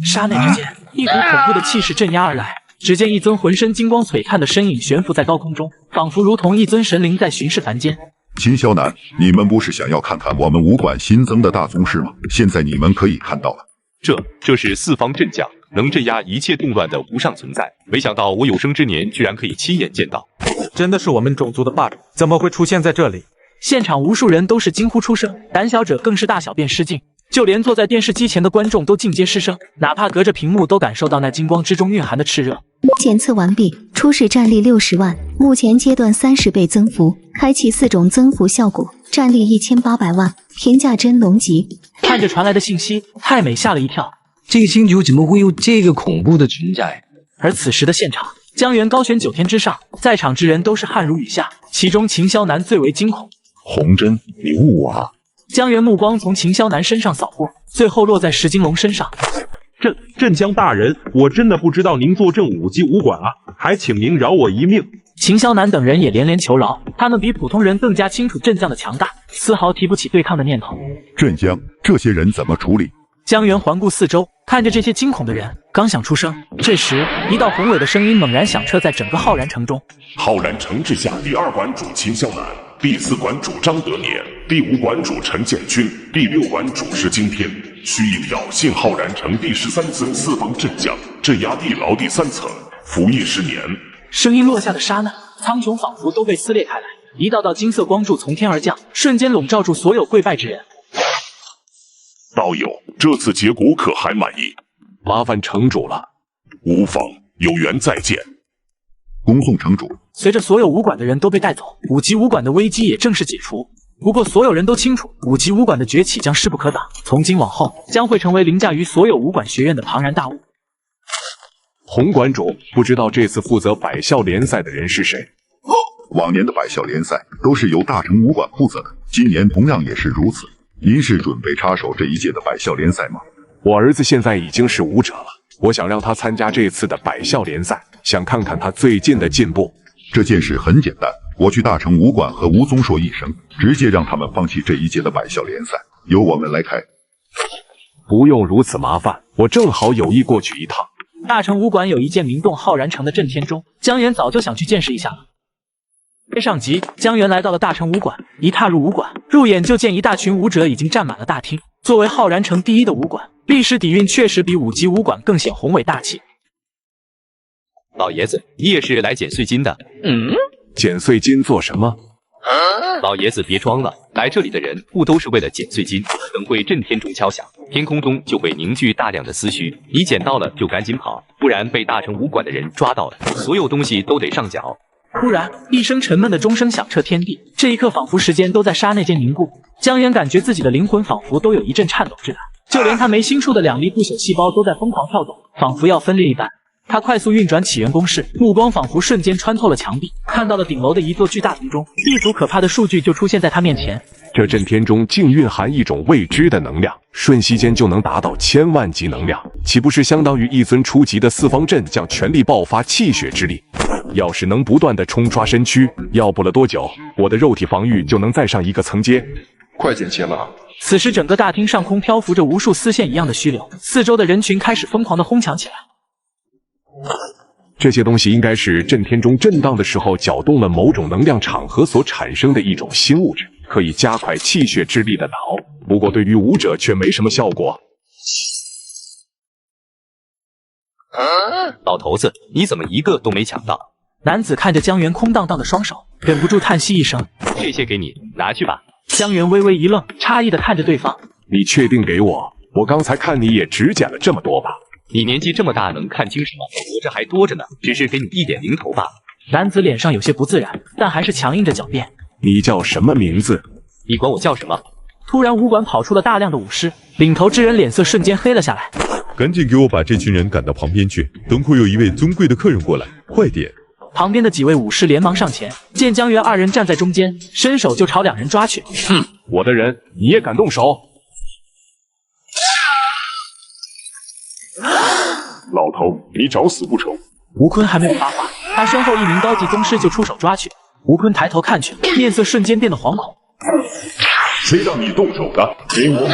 刹那之间，一股恐怖的气势镇压而来。只见一尊浑身金光璀璨的身影悬浮在高空中，仿佛如同一尊神灵在巡视凡间。秦霄南，你们不是想要看看我们武馆新增的大宗师吗？现在你们可以看到了。这是四方阵将，能镇压一切动乱的无上存在。没想到我有生之年居然可以亲眼见到。真的是我们种族的霸主，怎么会出现在这里？现场无数人都是惊呼出声，胆小者更是大小便失禁。就连坐在电视机前的观众都尽皆失声，哪怕隔着屏幕都感受到那金光之中蕴含的炽热。检测完毕，初始战力60万，目前阶段30倍增幅，开启4种增幅效果，战力1800万，评价真龙级。看着传来的信息，太美吓了一跳，这个星球怎么会有这个恐怖的存在？而此时的现场，江原高悬9天之上，在场之人都是汗如雨下，其中秦霄南最为惊恐。红针，你误我啊！江原目光从秦霄南身上扫过，最后落在石金龙身上。镇江大人，我真的不知道您坐镇5级武馆啊，还请您饶我一命。秦霄南等人也连连求饶，他们比普通人更加清楚镇江的强大，丝毫提不起对抗的念头。镇江这些人怎么处理？江原环顾四周，看着这些惊恐的人，刚想出声，这时一道宏伟的声音猛然响彻在整个浩然城中。浩然城之下第2馆主秦霄南，第4馆主张德年，第5馆主陈建军，第6馆主石惊天，蓄意挑衅浩然城第13尊四方镇将，镇压地牢第3层，服役10年。声音落下的刹那，苍穹仿佛都被撕裂开来，一道道金色光柱从天而降，瞬间笼罩住所有跪拜之人。道友，这次结果可还满意？麻烦城主了。无妨，有缘再见。恭送城主。随着所有武馆的人都被带走，5级武馆的危机也正式解除。不过所有人都清楚，5级武馆的崛起将势不可挡，从今往后将会成为凌驾于所有武馆学院的庞然大物。洪馆主，不知道这次负责百校联赛的人是谁？往年的百校联赛都是由大成武馆负责的，今年同样也是如此。您是准备插手这一届的百校联赛吗？我儿子现在已经是武者了，我想让他参加这次的百校联赛，想看看他最近的进步。这件事很简单，我去大成武馆和吴宗说一声，直接让他们放弃这一届的百校联赛，由我们来开。不用如此麻烦，我正好有意过去一趟。大成武馆有一件名动浩然城的震天钟，江原早就想去见识一下了。上集，江原来到了大成武馆，一踏入武馆，入眼就见一大群武者已经占满了大厅。作为浩然城第一的武馆，历史底蕴确实比5级武馆更显宏伟大气。老爷子，你也是来捡碎金的？捡碎金做什么？老爷子别装了，来这里的人不都是为了捡碎金？等会震天钟敲响，天空中就会凝聚大量的思绪，你捡到了就赶紧跑，不然被大成武馆的人抓到了，所有东西都得上缴。突然，一声沉闷的钟声响彻天地，这一刻仿佛时间都在刹那间凝固。江原感觉自己的灵魂仿佛都有一阵颤抖之感，就连他眉心处的2粒不朽细胞都在疯狂跳动，仿佛要分裂一般。他快速运转起源公式，目光仿佛瞬间穿透了墙壁，看到了顶楼的一座巨大图中，一组可怕的数据就出现在他面前。这震天中竟蕴含一种未知的能量，瞬息间就能达到1000万级能量，岂不是相当于一尊初级的四方阵将全力爆发气血之力？要是能不断的冲刷身躯，要不了多久，我的肉体防御就能再上一个层阶。快捡钱了！此时整个大厅上空漂浮着无数丝线一样的虚流，四周的人群开始疯狂的哄抢起来。这些东西应该是震天中震荡的时候搅动了某种能量场合所产生的一种新物质，可以加快气血之力的导，不过对于武者却没什么效果。老头子，你怎么一个都没抢到？男子看着江原空荡荡的双手，忍不住叹息一声。这些给你，拿去吧。江原微微一愣，诧异的看着对方。你确定给我？我刚才看你也只捡了这么多吧？你年纪这么大，能看清什么？我这还多着呢，只是给你一点零头罢了。男子脸上有些不自然，但还是强硬着狡辩。你叫什么名字？你管我叫什么？突然武馆跑出了大量的武士，领头之人脸色瞬间黑了下来。赶紧给我把这群人赶到旁边去，等会有一位尊贵的客人过来，快点！旁边的几位武士连忙上前，见江源二人站在中间，伸手就朝两人抓去。哼，我的人你也敢动手？老头，你找死不成？吴坤还没有发话，他身后一名高级宗师就出手抓去。吴坤抬头看去，面色瞬间变得惶恐。谁让你动手的？给我滚！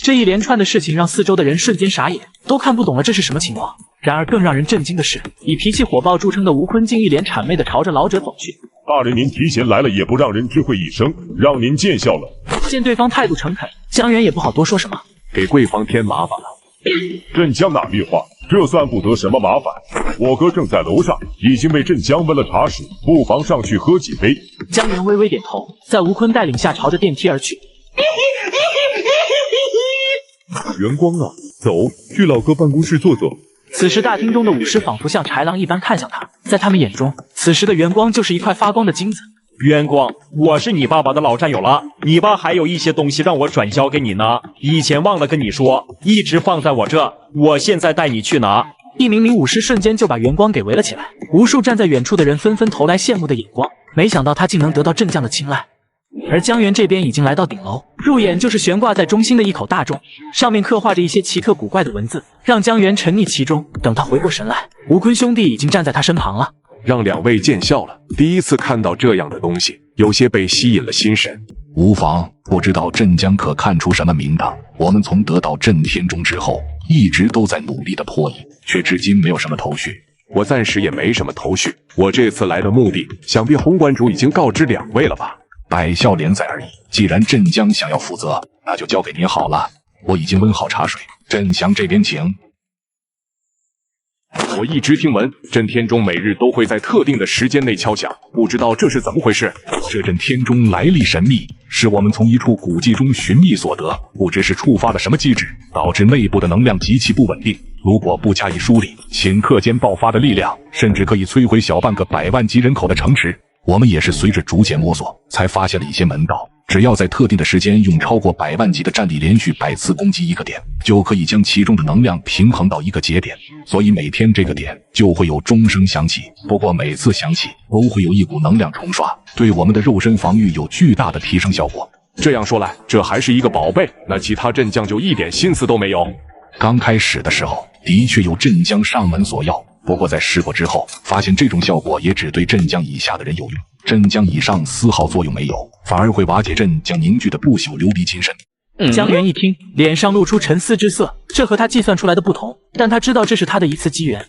这一连串的事情让四周的人瞬间傻眼，都看不懂了这是什么情况。然而更让人震惊的是，以脾气火爆著称的吴坤竟一脸谄媚地朝着老者走去。大人您提前来了也不让人知会一声，让您见笑了。见对方态度诚恳，江源也不好多说什么，给贵方添麻烦了。镇江哪里话，这算不得什么麻烦。我哥正在楼上，已经为镇江焖了茶水，不妨上去喝几杯。江源微微点头，在吴坤带领下朝着电梯而去。元光啊，走，去老哥办公室坐坐。此时大厅中的武士仿佛像豺狼一般看向他，在他们眼中，此时的元光就是一块发光的金子。元光，我是你爸爸的老战友了，你爸还有一些东西让我转交给你呢，以前忘了跟你说，一直放在我这，我现在带你去拿。一名武士瞬间就把元光给围了起来，无数站在远处的人纷纷投来羡慕的眼光，没想到他竟能得到镇将的青睐。而江源这边已经来到顶楼，入眼就是悬挂在中心的一口大钟，上面刻画着一些奇特古怪的文字，让江源沉溺其中。等他回过神来，吴坤兄弟已经站在他身旁了。让两位见笑了，第一次看到这样的东西，有些被吸引了心神。无妨，不知道镇江可看出什么名堂？我们从得到镇天钟之后，一直都在努力的破译，却至今没有什么头绪。我暂时也没什么头绪。我这次来的目的，想必洪馆主已经告知两位了吧？百笑连载而已。既然镇江想要负责，那就交给您好了。我已经温好茶水，镇强这边请。我一直听闻镇天钟每日都会在特定的时间内敲响，不知道这是怎么回事。这镇天钟来历神秘，是我们从一处古迹中寻觅所得，不知是触发了什么机制，导致内部的能量极其不稳定。如果不加以梳理，顷刻间爆发的力量，甚至可以摧毁小半个100万级人口的城池。我们也是随着逐渐摸索，才发现了一些门道。只要在特定的时间用超过100万级的战力连续100次攻击一个点，就可以将其中的能量平衡到一个节点。所以每天这个点就会有钟声响起，不过每次响起都会有一股能量冲刷，对我们的肉身防御有巨大的提升效果。这样说来，这还是一个宝贝，那其他镇将就一点心思都没有？刚开始的时候，的确有镇将上门索要。不过在试过之后，发现这种效果也只对镇将以下的人有用，镇将以上丝毫作用没有，反而会瓦解镇将凝聚的不朽琉璃金身。江源一听，脸上露出沉思之色，这和他计算出来的不同，但他知道这是他的一次机缘。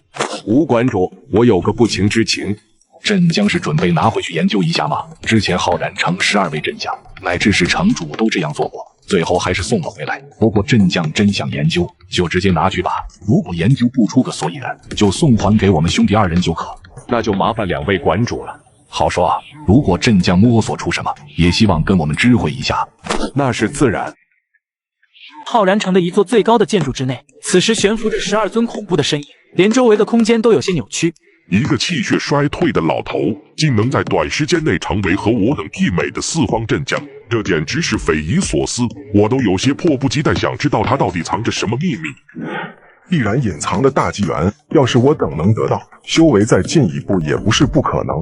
吴馆主，我有个不情之请，镇将是准备拿回去研究一下吗？之前浩然城12位镇将，乃至是城主都这样做过，最后还是送了回来。不过镇将真想研究，就直接拿去吧。如果研究不出个所以然，就送还给我们兄弟二人就可。那就麻烦两位馆主了。好说啊，如果镇将摸索出什么，也希望跟我们知会一下。那是自然。浩然城的一座最高的建筑之内，此时悬浮着12尊恐怖的身影，连周围的空间都有些扭曲。一个气血衰退的老头，竟能在短时间内成为和我等媲美的四方镇将，这简直是匪夷所思。我都有些迫不及待想知道他到底藏着什么秘密。必然隐藏的大机缘，要是我等能得到，修为再进一步也不是不可能。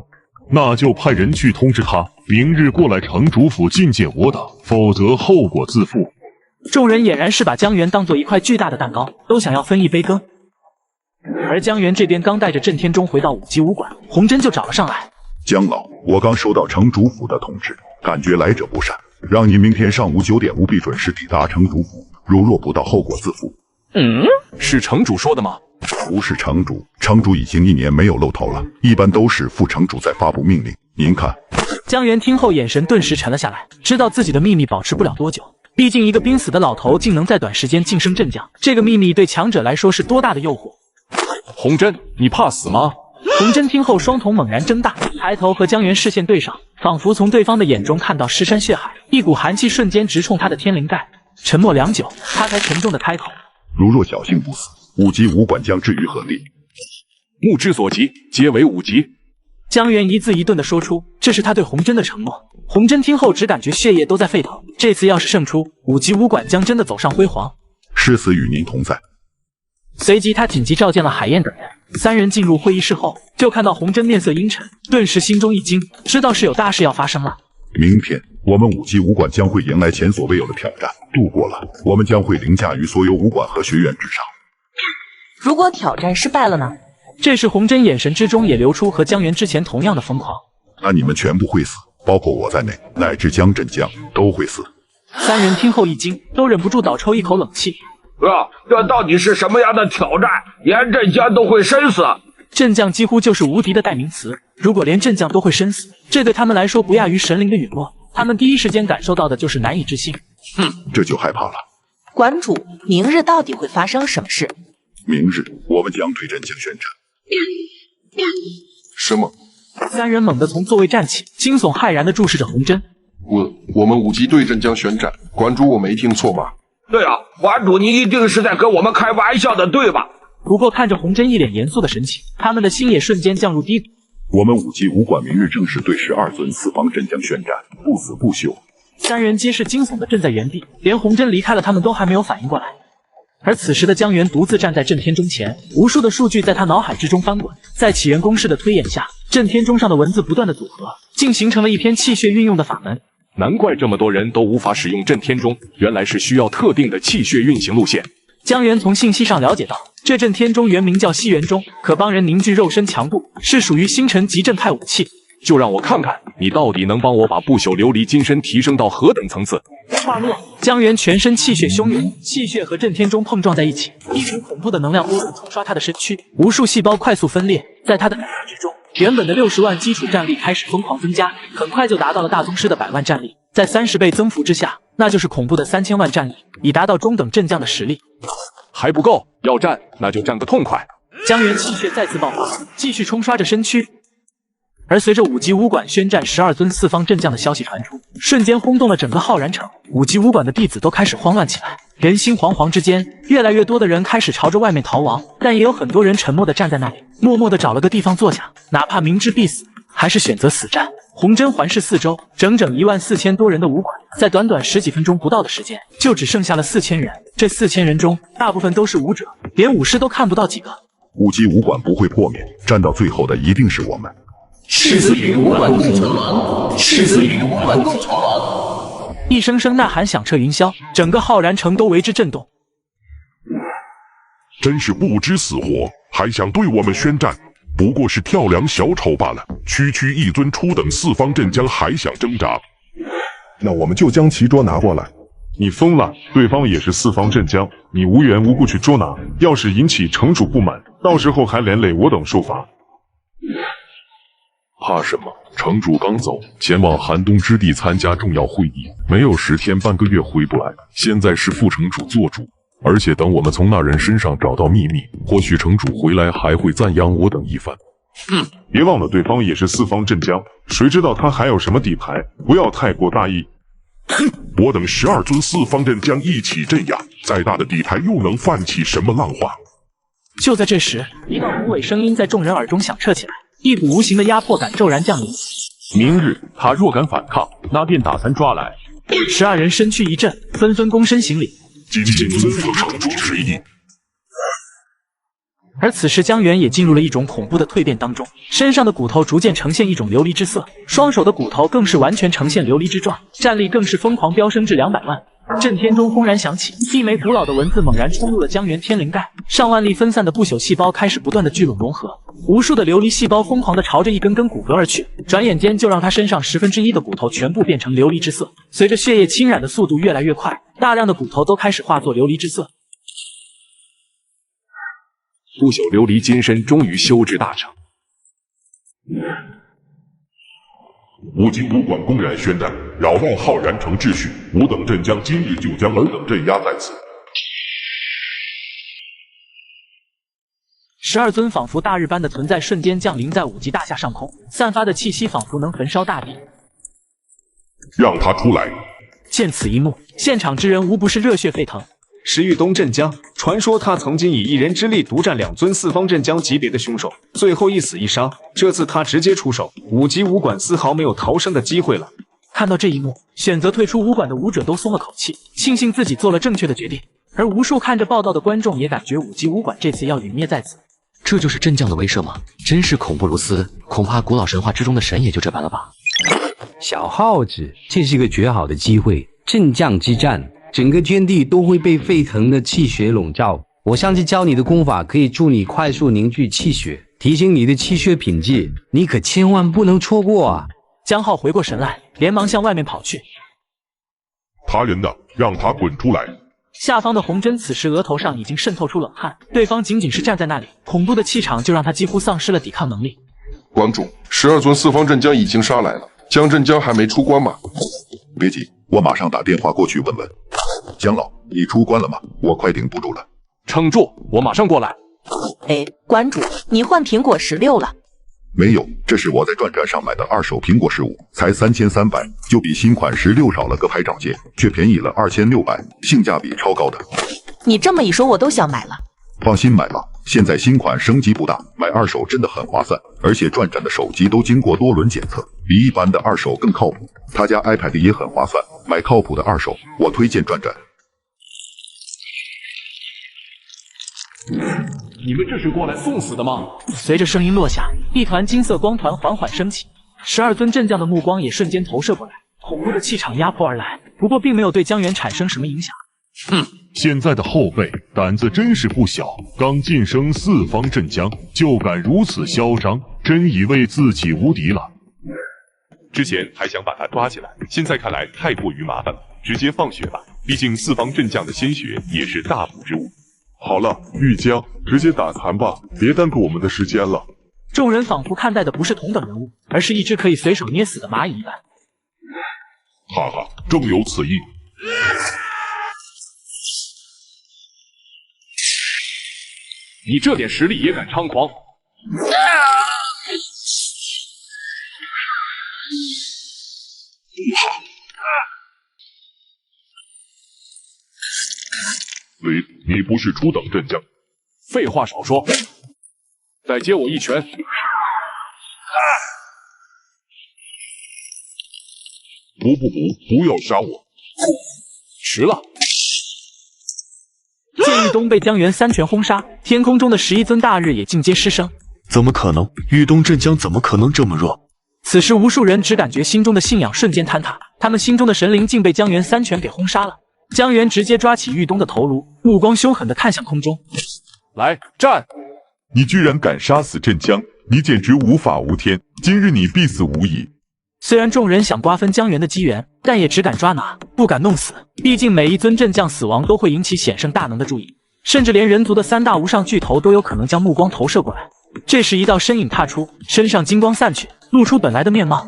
那就派人去通知他，明日过来城主府觐见我等，否则后果自负。众人俨然是把江源当做一块巨大的蛋糕，都想要分一杯羹。而江源这边刚带着镇天钟回到5级武馆，洪真就找了上来。江老，我刚收到城主府的通知，感觉来者不善，让您明天上午9点务必准时抵达城主府，如若不到，后果自负。是城主说的吗？不是城主，城主已经1年没有露头了，一般都是副城主在发布命令。您看。江源听后眼神顿时沉了下来，知道自己的秘密保持不了多久。毕竟一个濒死的老头竟能在短时间晋升镇将，这个秘密对强者来说是多大的诱惑。洪真，你怕死吗？洪真听后双瞳猛然睁大，抬头和江源视线对上，仿佛从对方的眼中看到尸山血海，一股寒气瞬间直冲他的天灵盖。沉默良久，他才沉重的开口：如若侥幸不死，5级武馆将置于何地？目之所及，皆为5级。江源一字一顿的说出，这是他对洪真的承诺。洪真听后只感觉血液都在沸腾，这次要是胜出，5级武馆将真的走上辉煌。誓死与您同在。随即他紧急召见了海燕等人。三人进入会议室后，就看到洪真面色阴沉，顿时心中一惊，知道是有大事要发生了。明天我们5级武馆将会迎来前所未有的挑战，度过了，我们将会凌驾于所有武馆和学院之上。如果挑战失败了呢？这时洪真眼神之中也流出和江源之前同样的疯狂。那你们全部会死，包括我在内，乃至江镇江都会死。三人听后一惊，都忍不住倒抽一口冷气。这到底是什么样的挑战？连镇江都会生死？镇将几乎就是无敌的代名词，如果连镇将都会生死，这对他们来说不亚于神灵的陨落。他们第一时间感受到的就是难以置信。这就害怕了。馆主，明日到底会发生什么事？明日我们将对镇江宣战。什么？三人猛地从座位站起，惊悚骇然地注视着洪真。我们5级对镇江宣战，馆主我没听错吧？对啊，馆主你一定是在跟我们开玩笑的，对吧？不过看着洪真一脸严肃的神情，他们的心也瞬间降入低谷。我们5级武馆明日正式对12尊四方镇江宣战，不死不休。三人皆是惊悚地站在原地，连洪真离开了他们都还没有反应过来。而此时的江源独自站在震天钟前，无数的数据在他脑海之中翻滚，在起源公式的推演下，震天钟上的文字不断的组合，竟形成了一篇气血运用的法门。难怪这么多人都无法使用震天钟，原来是需要特定的气血运行路线。江源从信息上了解到，这震天钟原名叫西元钟，可帮人凝聚肉身强度，是属于星辰级正派武器。就让我看看你到底能帮我把不朽琉璃金身提升到何等层次。话落，江源全身气血汹涌，气血和震天钟碰撞在一起，一股恐怖的能量波动冲刷他的身躯，无数细胞快速分裂，在他的感觉之中，原本的60万基础战力开始疯狂增加，很快就达到了大宗师的100万战力，在30倍增幅之下，那就是恐怖的3000万战力，已达到中等镇将的实力。还不够，要战那就战个痛快。江源气血再次爆发，继续冲刷着身躯。而随着5级武馆宣战12尊四方镇将的消息传出，瞬间轰动了整个浩然城。5级武馆的弟子都开始慌乱起来，人心惶惶之间，越来越多的人开始朝着外面逃亡，但也有很多人沉默地站在那里，默默地找了个地方坐下，哪怕明知必死，还是选择死战。洪真环视四周，整整14000多人的武馆，在短短10几分钟不到的时间，就只剩下了4000人。这4000人中，大部分都是武者，连武士都看不到几个。 5级武馆不会破灭，战到最后的一定是我们。誓死与武馆共存亡，誓死与武馆共存亡！一声声呐喊响彻云霄，整个浩然城都为之震动。真是不知死活，还想对我们宣战？不过是跳梁小丑罢了。区区一尊初等四方镇将还想挣扎？那我们就将棋桌拿过来。 你疯了！对方也是四方镇将，你无缘无故去捉拿，要是引起城主不满，到时候还连累我等受罚。怕什么？城主刚走，前往寒冬之地参加重要会议，没有10天半个月回不来。现在是副城主做主，而且等我们从那人身上找到秘密，或许城主回来还会赞扬我等一番。别忘了对方也是四方镇将，谁知道他还有什么底牌？不要太过大意。 哼！我等12尊四方镇将一起镇压，再大的底牌又能泛起什么浪花？就在这时，一道无尾声音在众人耳中响彻起来，一股无形的压迫感骤然降临。明日他若敢反抗，那便打算抓来。12人身躯一震，纷纷躬身行礼。谨遵守城主旨意。 而此时，江源也进入了一种恐怖的蜕变当中，身上的骨头逐渐呈现一种琉璃之色，双手的骨头更是完全呈现琉璃之状，战力更是疯狂飙升至200万。震天钟轰然响起，一枚古老的文字猛然冲入了江源天灵盖，上万粒分散的不朽细胞开始不断的聚拢融合，无数的琉璃细胞疯狂的朝着一根根骨骼而去，转眼间就让他身上1/10的骨头全部变成琉璃之色。随着血液侵染的速度越来越快，大量的骨头都开始化作琉璃之色。 不朽琉璃金身终于修至大成。 5级武馆公然宣战，扰乱浩然城秩序，吾等镇将今日就将尔等镇压在此。 12尊仿佛大日般的存在瞬间降临在5级大厦上空，散发的气息仿佛能焚烧大地。让他出来！见此一幕，现场之人无不是热血沸腾。 石玉东镇将，传说他曾经以一人之力独占2尊四方镇将级别的凶手，最后一死一伤。这次他直接出手，5级武馆丝毫没有逃生的机会了。看到这一幕，选择退出武馆的武者都松了口气，庆幸自己做了正确的决定。而无数看着报道的观众也感觉五级武馆这次要陨灭在此。这就是镇将的威慑吗？真是恐怖如斯，恐怕古老神话之中的神也就这般了吧。小耗子，这是个绝好的机会，镇将之战，整个天地都会被沸腾的气血笼罩。我上次教你的功法可以助你快速凝聚气血，提升你的气血品质，你可千万不能错过啊！江浩回过神来，连忙向外面跑去。他人的，让他滚出来！下方的红针此时额头上已经渗透出冷汗，对方仅仅是站在那里，恐怖的气场就让他几乎丧失了抵抗能力。馆主，12尊四方镇将已经杀来了，江镇将还没出关吗？别急，我马上打电话过去问问。江老，你出关了吗？我快顶不住了。撑住，我马上过来。哎，馆主，你换苹果16了？没有，这是我在转站上买的二手苹果15，才3300，就比新款16少了个拍照键，却便宜了2600，性价比超高的。你这么一说，我都想买了。放心买吧，现在新款升级不大，买二手真的很划算，而且转站的手机都经过多轮检测，比一般的二手更靠谱。他家 iPad 也很划算，买靠谱的二手，我推荐转站。你们这是过来送死的吗？随着声音落下，一团金色光团缓缓升起，12尊镇将的目光也瞬间投射过来，恐怖的气场压迫而来，不过并没有对江源产生什么影响。现在的后辈胆子真是不小，刚晋升四方镇将就敢如此嚣张，真以为自己无敌了。之前还想把他抓起来，现在看来太过于麻烦了，直接放血吧，毕竟四方镇将的鲜血也是大补之物。好了，玉江，直接打残吧，别耽搁我们的时间了。众人仿佛看待的不是同等人物，而是一只可以随手捏死的蚂蚁一般。哈哈，正有此意。你这点实力也敢猖狂？你不是初等镇将？废话少说，再接我一拳！不要杀我！迟了。见玉东被江源3拳轰杀，天空中的11尊大日也尽皆失声。怎么可能？玉东镇将怎么可能这么弱？此时无数人只感觉心中的信仰瞬间坍塌，他们心中的神灵竟被江源3拳给轰杀了。江源直接抓起玉东的头颅，目光凶狠地看向空中。来，战！你居然敢杀死镇将，你简直无法无天，今日你必死无疑。虽然众人想瓜分江源的机缘，但也只敢抓拿，不敢弄死。毕竟每一尊镇将死亡都会引起显圣大能的注意，甚至连人族的3大无上巨头都有可能将目光投射过来。这时一道身影踏出，身上金光散去，露出本来的面貌。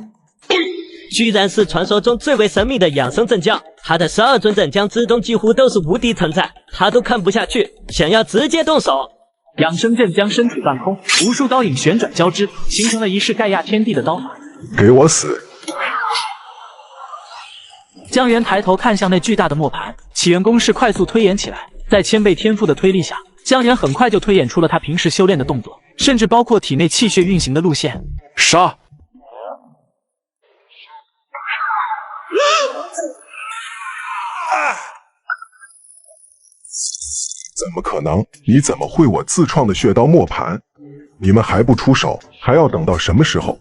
居然是传说中最为神秘的养生镇将，他的12尊镇将之中几乎都是无敌存在，他都看不下去，想要直接动手。养生镇将身体半空，无数刀影旋转交织，形成了一式盖压天地的刀法。给我死！江源抬头看向那巨大的磨盘，起源公式快速推演起来，在千倍天赋的推力下，江源很快就推演出了他平时修炼的动作，甚至包括体内气血运行的路线。杀！怎么可能？你怎么会我自创的血刀磨盘？你们还不出手，还要等到什么时候？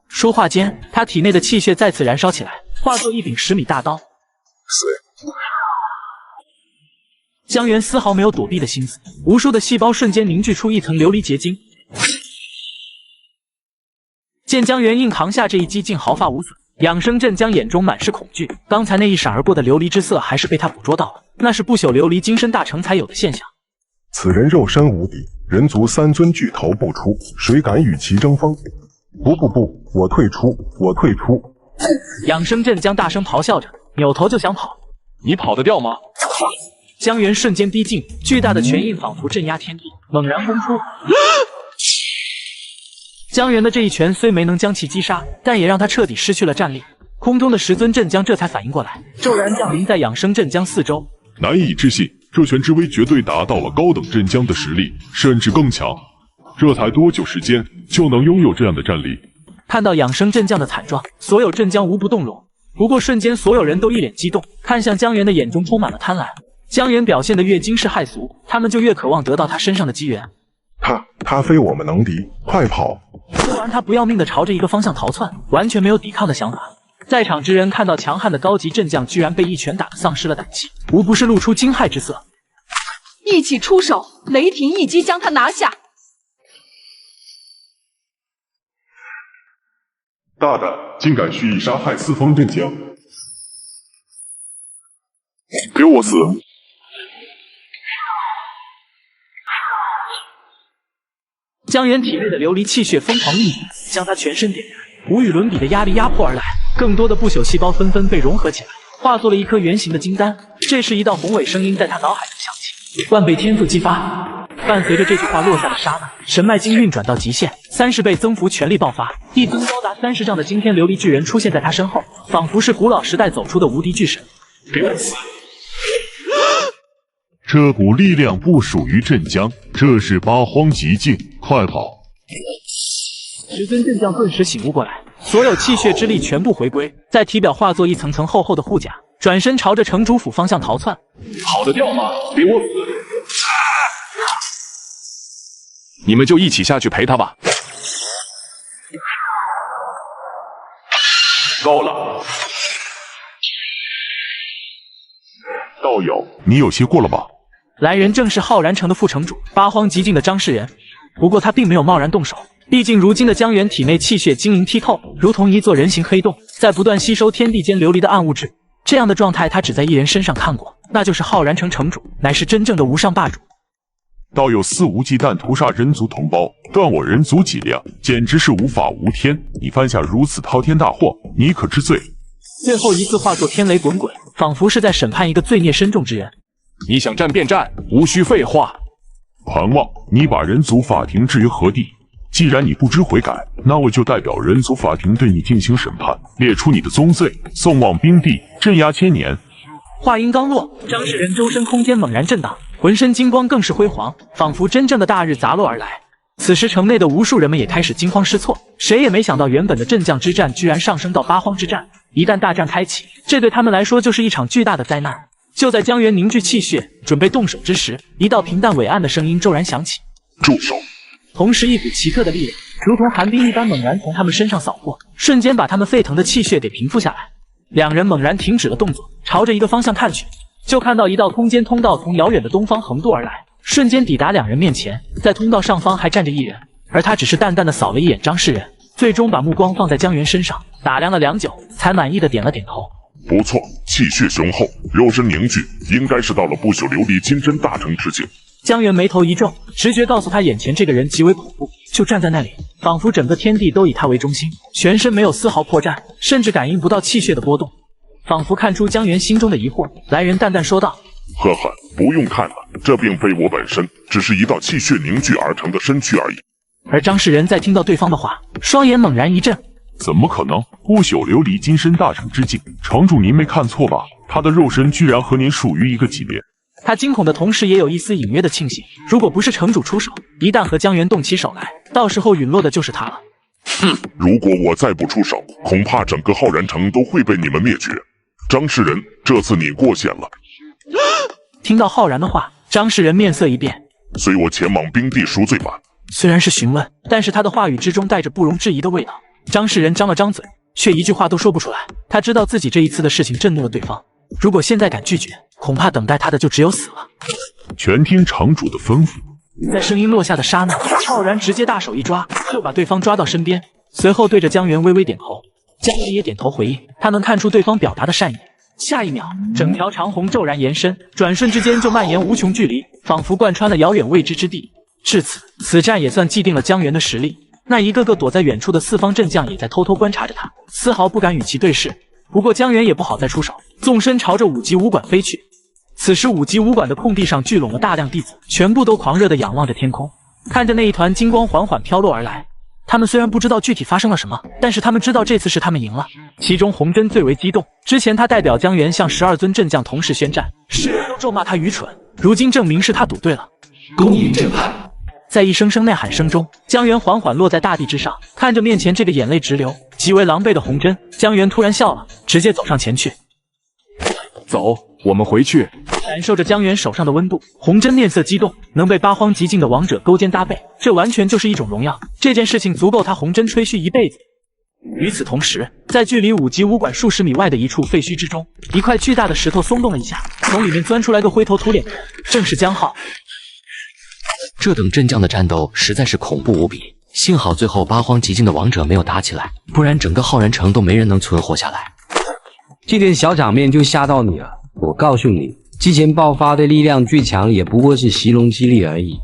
说话间，他体内的气血再次燃烧起来，化作一柄10米大刀。江源丝毫没有躲避的心思，无数的细胞瞬间凝聚出一层琉璃结晶。见江源硬扛下这一击，竟毫发无损。养生镇将眼中满是恐惧，刚才那一闪而过的琉璃之色还是被他捕捉到了，那是不朽琉璃金身大成才有的现象。此人肉身无敌，人族3尊巨头不出，谁敢与其争锋？不，我退出，我退出！养生镇将大声咆哮着，扭头就想跑。你跑得掉吗？江源瞬间逼近，巨大的拳印仿佛镇压天地，猛然轰出。江源的这一拳虽没能将其击杀，但也让他彻底失去了战力。空中的10尊镇将这才反应过来，骤然降临在养生镇将四周。难以置信，这拳之威绝对达到了高等镇将的实力，甚至更强。这才多久时间就能拥有这样的战力？看到养生镇将的惨状，所有镇将无不动容。不过瞬间，所有人都一脸激动，看向江源的眼中充满了贪婪。江源表现得越惊世骇俗，他们就越渴望得到他身上的机缘。他非我们能敌，快跑！说完，他不要命的朝着一个方向逃窜，完全没有抵抗的想法。在场之人看到强悍的高级阵将居然被一拳打得丧失了胆气，无不是露出惊骇之色。一起出手，雷霆一击将他拿下！大胆，竟敢蓄意杀害四方阵将！给我死！江源体内的琉璃气血疯狂运转，将他全身点燃，无与伦比的压力压迫而来，更多的不朽细胞纷纷被融合起来，化作了一颗圆形的金丹。这时，一道宏伟声音在他脑海中响起：万倍天赋激发。伴随着这句话落下的刹那，神脉经运转到极限，30倍增幅全力爆发，一尊高达30丈的惊天琉璃巨人出现在他身后，仿佛是古老时代走出的无敌巨神。给我死！这股力量不属于镇江，这是八荒极境，快跑！10尊阵将顿时醒悟过来，所有气血之力全部回归，在体表化作一层层厚厚的护甲，转身朝着城主府方向逃窜。跑得掉吗？给我死！你们就一起下去陪他吧。够了！道友，你有些过了吧？来人正是浩然城的副城主，八荒极境的张世仁。不过他并没有贸然动手，毕竟如今的江源体内气血晶莹剔透，如同一座人形黑洞，在不断吸收天地间流离的暗物质。这样的状态他只在一人身上看过，那就是浩然城城主，乃是真正的无上霸主。道友肆无忌惮屠杀人族同胞，断我人族脊梁，简直是无法无天！你犯下如此滔天大祸，你可知罪？最后一字化作天雷滚滚，仿佛是在审判一个罪孽深重之人。你想战便战，无需废话。狂妄！你把人族法庭置于何地？既然你不知悔改，那我就代表人族法庭对你进行审判，列出你的宗罪，送往冰地镇压千年。话音刚落，张世仁周身空间猛然震荡，浑身金光更是辉煌，仿佛真正的大日砸落而来。此时城内的无数人们也开始惊慌失措，谁也没想到原本的镇将之战居然上升到八荒之战。一旦大战开启，这对他们来说就是一场巨大的灾难。就在江源凝聚气血准备动手之时，一道平淡伟岸的声音骤然响起：住手！同时一股奇特的力量如同寒冰一般猛然从他们身上扫过，瞬间把他们沸腾的气血给平复下来。两人猛然停止了动作，朝着一个方向看去，就看到一道空间通道从遥远的东方横渡而来，瞬间抵达两人面前。在通道上方还站着一人，而他只是淡淡的扫了一眼张世仁，最终把目光放在江源身上，打量了良久，才满意的点了点头。不错，气血雄厚，肉身凝聚，应该是到了不朽琉璃金针大成之境。江源眉头一皱，直觉告诉他眼前这个人极为恐怖，就站在那里，仿佛整个天地都以他为中心，全身没有丝毫破绽，甚至感应不到气血的波动。仿佛看出江源心中的疑惑，来人淡淡说道：呵呵，不用看了，这并非我本身，只是一道气血凝聚而成的身躯而已。而张世仁在听到对方的话，双眼猛然一震。怎么可能？不朽琉璃金身大成之境，城主您没看错吧？他的肉身居然和您属于一个级别。他惊恐的同时也有一丝隐约的庆幸，如果不是城主出手，一旦和江源动起手来，到时候陨落的就是他了。哼，如果我再不出手，恐怕整个浩然城都会被你们灭绝。张世仁，这次你过险了。听到浩然的话，张世仁面色一变，随我前往冰地赎罪吧。虽然是询问，但是他的话语之中带着不容置疑的味道。张世仁张了张嘴，却一句话都说不出来。他知道自己这一次的事情震怒了对方，如果现在敢拒绝，恐怕等待他的就只有死了。全听城主的吩咐。在声音落下的刹那，浩然直接大手一抓，就把对方抓到身边，随后对着江源微微点头。江源也点头回应，他能看出对方表达的善意。下一秒，整条长虹骤然延伸，转瞬之间就蔓延无穷距离，仿佛贯穿了遥远未知之地。至此，此战也算既定了江源的实力。那一个个躲在远处的四方阵将也在偷偷观察着他，丝毫不敢与其对视。不过江源也不好再出手，纵身朝着五级武馆飞去。此时五级武馆的空地上聚拢了大量弟子，全部都狂热地仰望着天空，看着那一团金光缓缓飘落而来。他们虽然不知道具体发生了什么，但是他们知道这次是他们赢了。其中红针最为激动，之前他代表江源向12尊阵将同时宣战，世人都咒骂他愚蠢，如今证明是他赌对了。恭迎震撼！在一声声呐喊声中，江源缓缓落在大地之上，看着面前这个眼泪直流、极为狼狈的红针，江源突然笑了，直接走上前去。走，我们回去。感受着江源手上的温度，红针面色激动，能被八荒极境的王者勾肩搭背，这完全就是一种荣耀。这件事情足够他红针吹嘘一辈子。与此同时，在距离5级武馆数十米外的一处废墟之中，一块巨大的石头松动了一下，从里面钻出来个灰头土脸的人，正是江浩。这等阵将的战斗实在是恐怖无比，幸好最后八荒极境的王者没有打起来，不然整个浩然城都没人能存活下来。这点小场面就吓到你了，我告诉你，之前爆发的力量最强也不过是袭龙之力而已。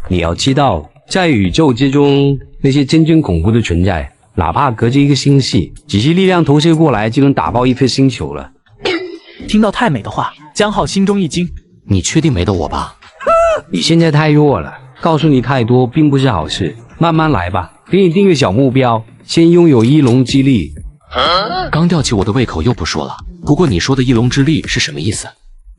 你要知道，在宇宙之中，那些真正恐怖的存在，哪怕隔着一个星系，只是力量投射过来就能打爆一颗星球了。听到太美的话，江浩心中一惊。你确定没得我吧？你现在太弱了，告诉你太多并不是好事，慢慢来吧。给你定个小目标，先拥有一龙之力。刚吊起我的胃口又不说了，不过你说的一龙之力是什么意思？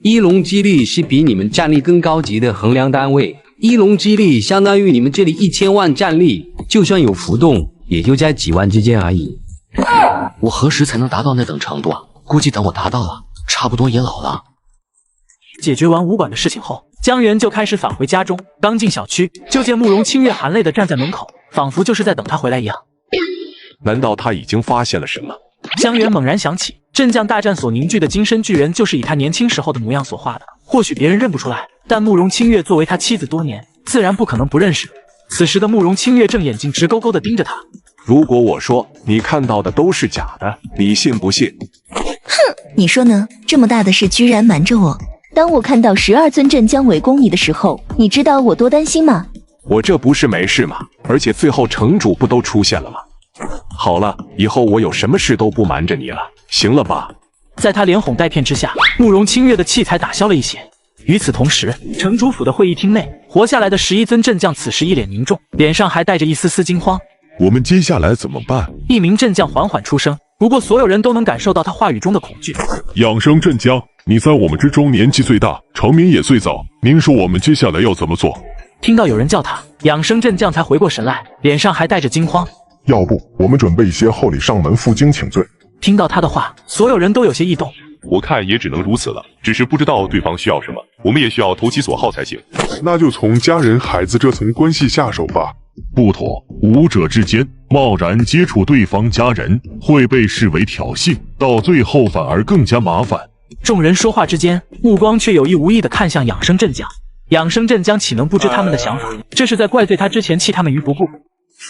一龙之力是比你们战力更高级的衡量单位，一龙之力相当于你们这里1000万战力，就算有浮动，也就在几万之间而已。我何时才能达到那等程度啊？估计等我达到了，差不多也老了。解决完武馆的事情后，江源就开始返回家中。刚进小区，就见慕容清月含泪地站在门口，仿佛就是在等他回来一样。难道他已经发现了什么？江源猛然想起，阵将大战所凝聚的金身巨人就是以他年轻时候的模样所画的。或许别人认不出来，但慕容清月作为他妻子多年，自然不可能不认识。此时的慕容清月正眼睛直勾勾地盯着他。如果我说你看到的都是假的，你信不信？哼，你说呢？这么大的事居然瞒着我。当我看到12尊阵将围攻你的时候，你知道我多担心吗？我这不是没事吗？而且最后城主不都出现了吗？好了，以后我有什么事都不瞒着你了，行了吧？在他连哄带骗之下，慕容清月的气才打消了一些。与此同时，城主府的会议厅内，活下来的11尊阵将此时一脸凝重，脸上还带着一丝丝惊慌。我们接下来怎么办？一名阵将缓缓出声，不过所有人都能感受到他话语中的恐惧。养生阵将，你在我们之中年纪最大，成名也最早，您说我们接下来要怎么做？听到有人叫他，养生阵将才回过神来，脸上还带着惊慌。要不我们准备一些厚礼上门负荆请罪。听到他的话，所有人都有些异动。我看也只能如此了，只是不知道对方需要什么，我们也需要投其所好才行。那就从家人孩子这层关系下手吧。不妥，武者之间贸然接触对方家人会被视为挑衅，到最后反而更加麻烦。众人说话之间，目光却有意无意地看向养生阵将。养生阵将岂能不知他们的想法？这是在怪罪他之前弃他们于不顾。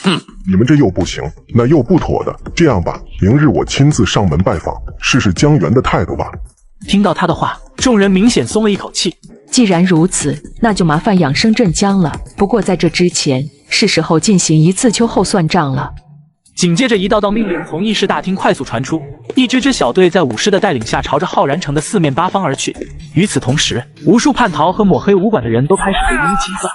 哼，你们这又不行，那又不妥的。这样吧，明日我亲自上门拜访，试试江源的态度吧。听到他的话，众人明显松了一口气。既然如此，那就麻烦养生镇江了。不过在这之前，是时候进行一次秋后算账了。紧接着，一道道命令从议事大厅快速传出，一支支小队在武师的带领下朝着浩然城的四面八方而去。与此同时，无数叛逃和抹黑武馆的人都开始被一一清算。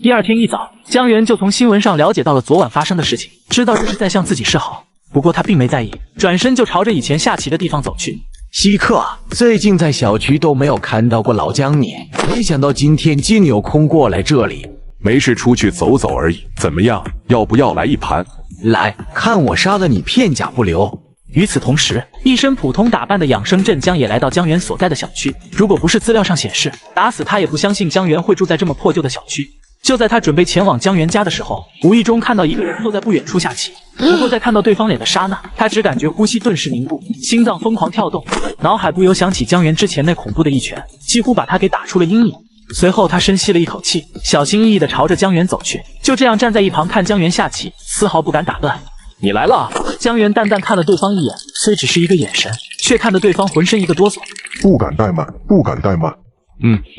第二天一早，江源就从新闻上了解到了昨晚发生的事情，知道这是在向自己示好。不过他并没在意，转身就朝着以前下棋的地方走去。稀客，最近在小区都没有看到过老江你，没想到今天竟有空过来这里。没事，出去走走而已。怎么样，要不要来一盘？来看我杀的你片甲不留。与此同时，一身普通打扮的养生镇江也来到江源所在的小区。如果不是资料上显示，打死他也不相信江源会住在这么破旧的小区。就在他准备前往江源家的时候，无意中看到一个人坐在不远处下棋。不过在看到对方脸的刹那，他只感觉呼吸顿时凝固，心脏疯狂跳动，脑海不由想起江源之前那恐怖的一拳，几乎把他给打出了阴影。随后他深吸了一口气，小心翼翼地朝着江源走去，就这样站在一旁看江源下棋，丝毫不敢打断。你来了。江源淡淡看了对方一眼，虽只是一个眼神，却看得对方浑身一个哆嗦。不敢怠慢，不敢怠慢。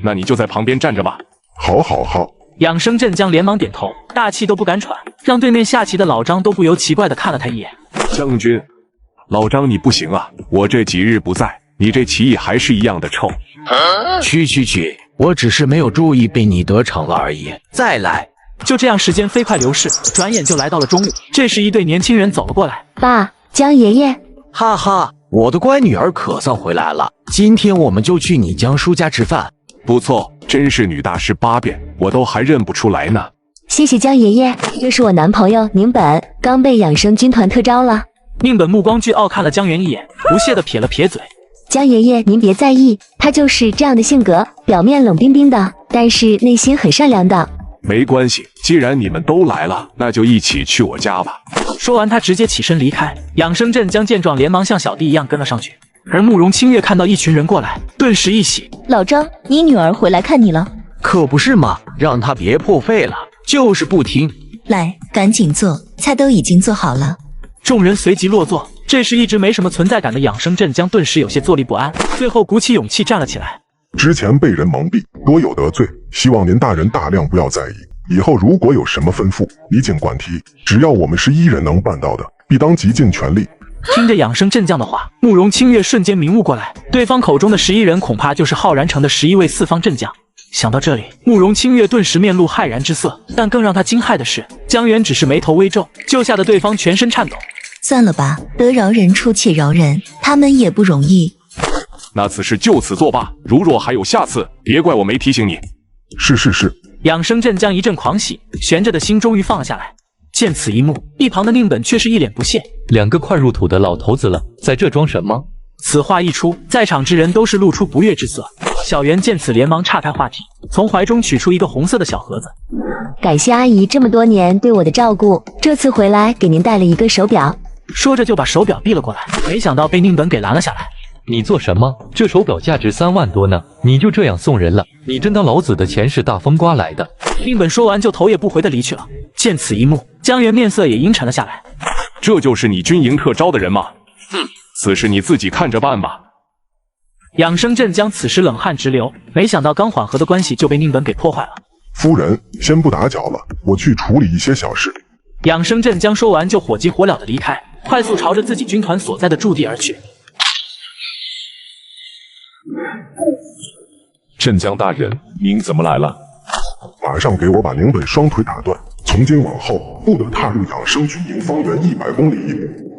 那你就在旁边站着吧。好好好。养生镇江连忙点头，大气都不敢喘，让对面下棋的老张都不由奇怪地看了他一眼。将军，老张你不行啊，我这几日不在，你这棋艺还是一样的臭。去，我只是没有注意被你得逞了而已。再来。就这样，时间飞快流逝，转眼就来到了中午。这时，一对年轻人走了过来。爸，江爷爷。哈哈，我的乖女儿可算回来了。今天我们就去你江叔家吃饭。不错，真是女大十八变，我都还认不出来呢。谢谢江爷爷，这是我男朋友宁本，刚被养生军团特招了。宁本目光倨傲看了江源一眼，不屑地撇了撇嘴。江爷爷，您别在意，他就是这样的性格，表面冷冰冰的，但是内心很善良的。没关系，既然你们都来了，那就一起去我家吧。说完，他直接起身离开。养生镇江见状，连忙像小弟一样跟了上去。而慕容清月看到一群人过来，顿时一喜。老张，你女儿回来看你了。可不是嘛，让他别破费了，就是不听。来，赶紧坐，菜都已经做好了。众人随即落座。这时，一直没什么存在感的养生镇江顿时有些坐立不安，最后鼓起勇气站了起来。之前被人蒙蔽，多有得罪，希望您大人大量，不要在意。以后如果有什么吩咐，你尽管提，只要我们是一人能办到的，必当极尽全力。听着养生镇将的话，慕容清月瞬间明悟过来，对方口中的11人恐怕就是浩然城的11位四方镇将。想到这里，慕容清月顿时面露骇然之色。但更让他惊骇的是，江源只是眉头微皱，就吓得对方全身颤抖。算了吧，得饶人处且饶人，他们也不容易。那此事就此作罢，如若还有下次，别怪我没提醒你。是。养生镇江一阵狂喜，悬着的心终于放了下来。见此一幕，一旁的宁本却是一脸不屑。2个快入土的老头子了，在这装什么？此话一出，在场之人都是露出不悦之色。小袁见此，连忙岔开话题，从怀中取出一个红色的小盒子。感谢阿姨这么多年对我的照顾，这次回来给您带了一个手表。说着就把手表递了过来，没想到被宁本给拦了下来。你做什么？这手表价值3万多呢，你就这样送人了？你真当老子的钱是大风刮来的？宁本说完就头也不回的离去了。见此一幕，江源面色也阴沉了下来。这就是你军营特招的人吗？此事你自己看着办吧。养生镇江此时冷汗直流，没想到刚缓和的关系就被宁本给破坏了。夫人，先不打搅了，我去处理一些小事。养生镇江说完就火急火燎的离开，快速朝着自己军团所在的驻地而去。镇江大人，您怎么来了？马上给我把宁本双腿打断，从今往后不得踏入养生军营方圆100公里一步。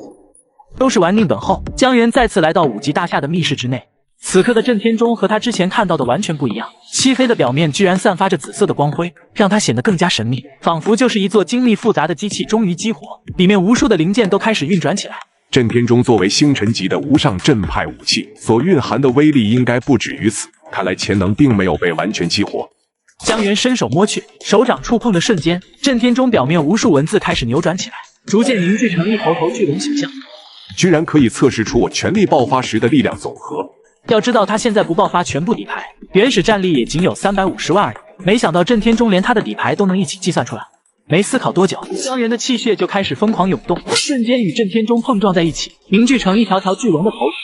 收拾完宁本后，江源再次来到5级大厦的密室之内。此刻的震天钟和他之前看到的完全不一样，漆黑的表面居然散发着紫色的光辉，让它显得更加神秘，仿佛就是一座精密复杂的机器终于激活，里面无数的零件都开始运转起来。震天钟作为星辰级的无上镇派武器，所蕴含的威力应该不止于此，看来潜能并没有被完全激活。江源伸手摸去，手掌触碰的瞬间，震天钟表面无数文字开始扭转起来，逐渐凝聚成一头头巨龙形象。居然可以测试出我全力爆发时的力量总和。要知道他现在不爆发全部底牌，原始战力也仅有350万而已。没想到震天钟连他的底牌都能一起计算出来。没思考多久，江源的气血就开始疯狂涌动，瞬间与震天钟碰撞在一起，凝聚成一条条巨龙的头体，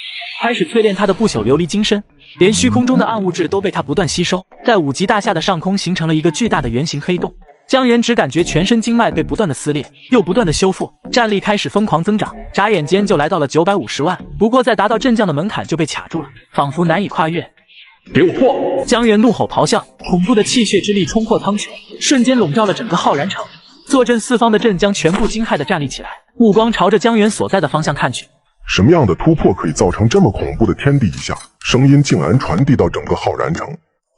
开始淬炼他的不朽琉璃金身。连虚空中的暗物质都被他不断吸收，在5级大厦的上空形成了一个巨大的圆形黑洞。江源只感觉全身经脉被不断的撕裂，又不断的修复，战力开始疯狂增长，眨眼间就来到了950万。不过在达到镇将的门槛就被卡住了，仿佛难以跨越。给我破！江源怒吼咆哮，恐怖的气血之力冲破苍穹，瞬间笼罩了整个浩然城。坐镇四方的镇将全部惊骇地站立起来，目光朝着江源所在的方向看去。什么样的突破可以造成这么恐怖的天地异象？声音竟然传递到整个浩然城。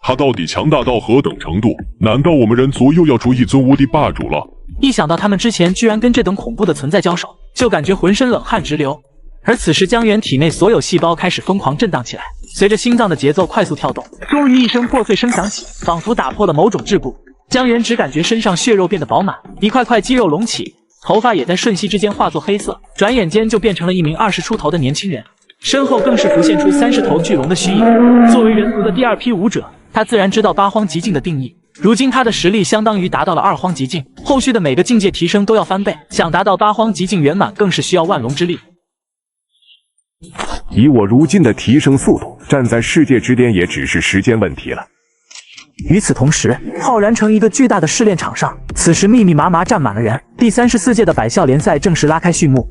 他到底强大到何等程度？难道我们人族又要出一尊无敌霸主了？一想到他们之前居然跟这等恐怖的存在交手，就感觉浑身冷汗直流。而此时江源体内所有细胞开始疯狂震荡起来，随着心脏的节奏快速跳动，终于一声破碎声响起，仿佛打破了某种桎梏。江源只感觉身上血肉变得饱满，一块块肌肉隆起，头发也在瞬息之间化作黑色，转眼间就变成了一名20出头的年轻人，身后更是浮现出30头巨龙的虚影。作为人族的第2批武者，他自然知道8荒极境的定义，如今他的实力相当于达到了2荒极境，后续的每个境界提升都要翻倍，想达到8荒极境圆满更是需要万龙之力。以我如今的提升速度，站在世界之巅也只是时间问题了。与此同时，浩然城一个巨大的试炼场上，此时密密麻麻站满了人。第34届的百校联赛正式拉开序幕。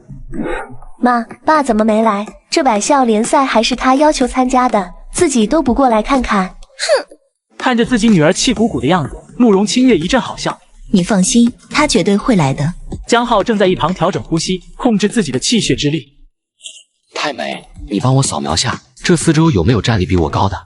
妈，爸怎么没来？这百校联赛还是他要求参加的，自己都不过来看看。哼！看着自己女儿气鼓鼓的样子，慕容清月一阵好笑。你放心，他绝对会来的。江浩正在一旁调整呼吸，控制自己的气血之力。太美，你帮我扫描下，这4周有没有战力比我高的？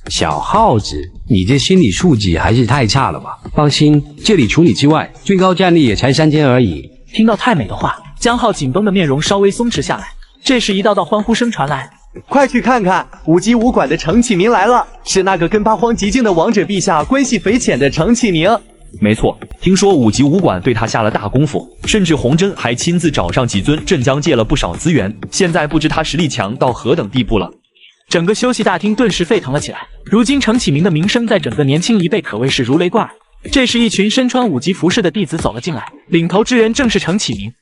小耗子，你这心理素质还是太差了吧？放心，这里除你之外，最高战力也才3000而已。听到太美的话，江浩紧绷的面容稍微松弛下来。这时一道道欢呼声传来，快去看看5级武馆的程启明来了，是那个跟八荒极境的王者陛下关系匪浅的程启明。没错，听说5级武馆对他下了大功夫，甚至洪真还亲自找上几尊镇江借了不少资源，现在不知他实力强到何等地步了。整个休息大厅顿时沸腾了起来。如今程启明的名声在整个年轻一辈可谓是如雷贯耳。这时，一群身穿5级服饰的弟子走了进来，领头之人正是程启明。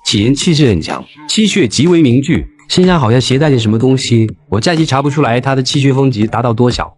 启人气势很强，气血极为凝聚，身上好像携带着什么东西，我暂时查不出来他的气血峰级达到多少。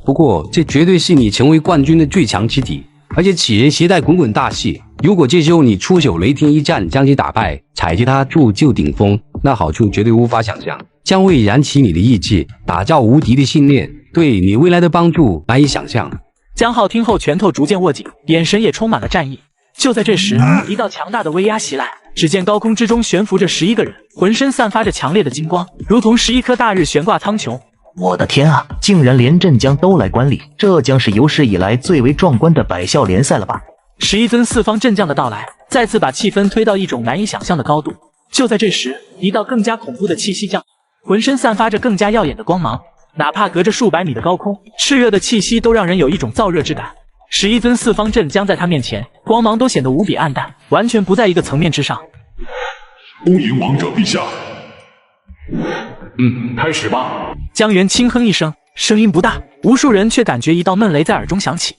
不过这绝对是你成为冠军的最强之敌，而且启人携带滚滚大气，如果这时候你出手雷霆一战将其打败，踩着他铸就顶峰，那好处绝对无法想象，将会燃起你的意志，打造无敌的信念，对你未来的帮助难以想象。江浩听后拳头逐渐握紧，眼神也充满了战意。就在这时，一道强大的威压袭来，只见高空之中悬浮着11个人，浑身散发着强烈的金光，如同11颗大日悬挂苍穹。我的天啊，竟然连镇江都来观礼，这将是有史以来最为壮观的百校联赛了吧！11尊四方镇将的到来，再次把气氛推到一种难以想象的高度。就在这时，一道更加恐怖的气息降，浑身散发着更加耀眼的光芒，哪怕隔着数百米的高空，炽热的气息都让人有一种燥热之感。11尊四方镇将在他面前，光芒都显得无比暗淡，完全不在一个层面之上。恭迎王者陛下！开始吧。江源轻哼一声，声音不大，无数人却感觉一道闷雷在耳中响起。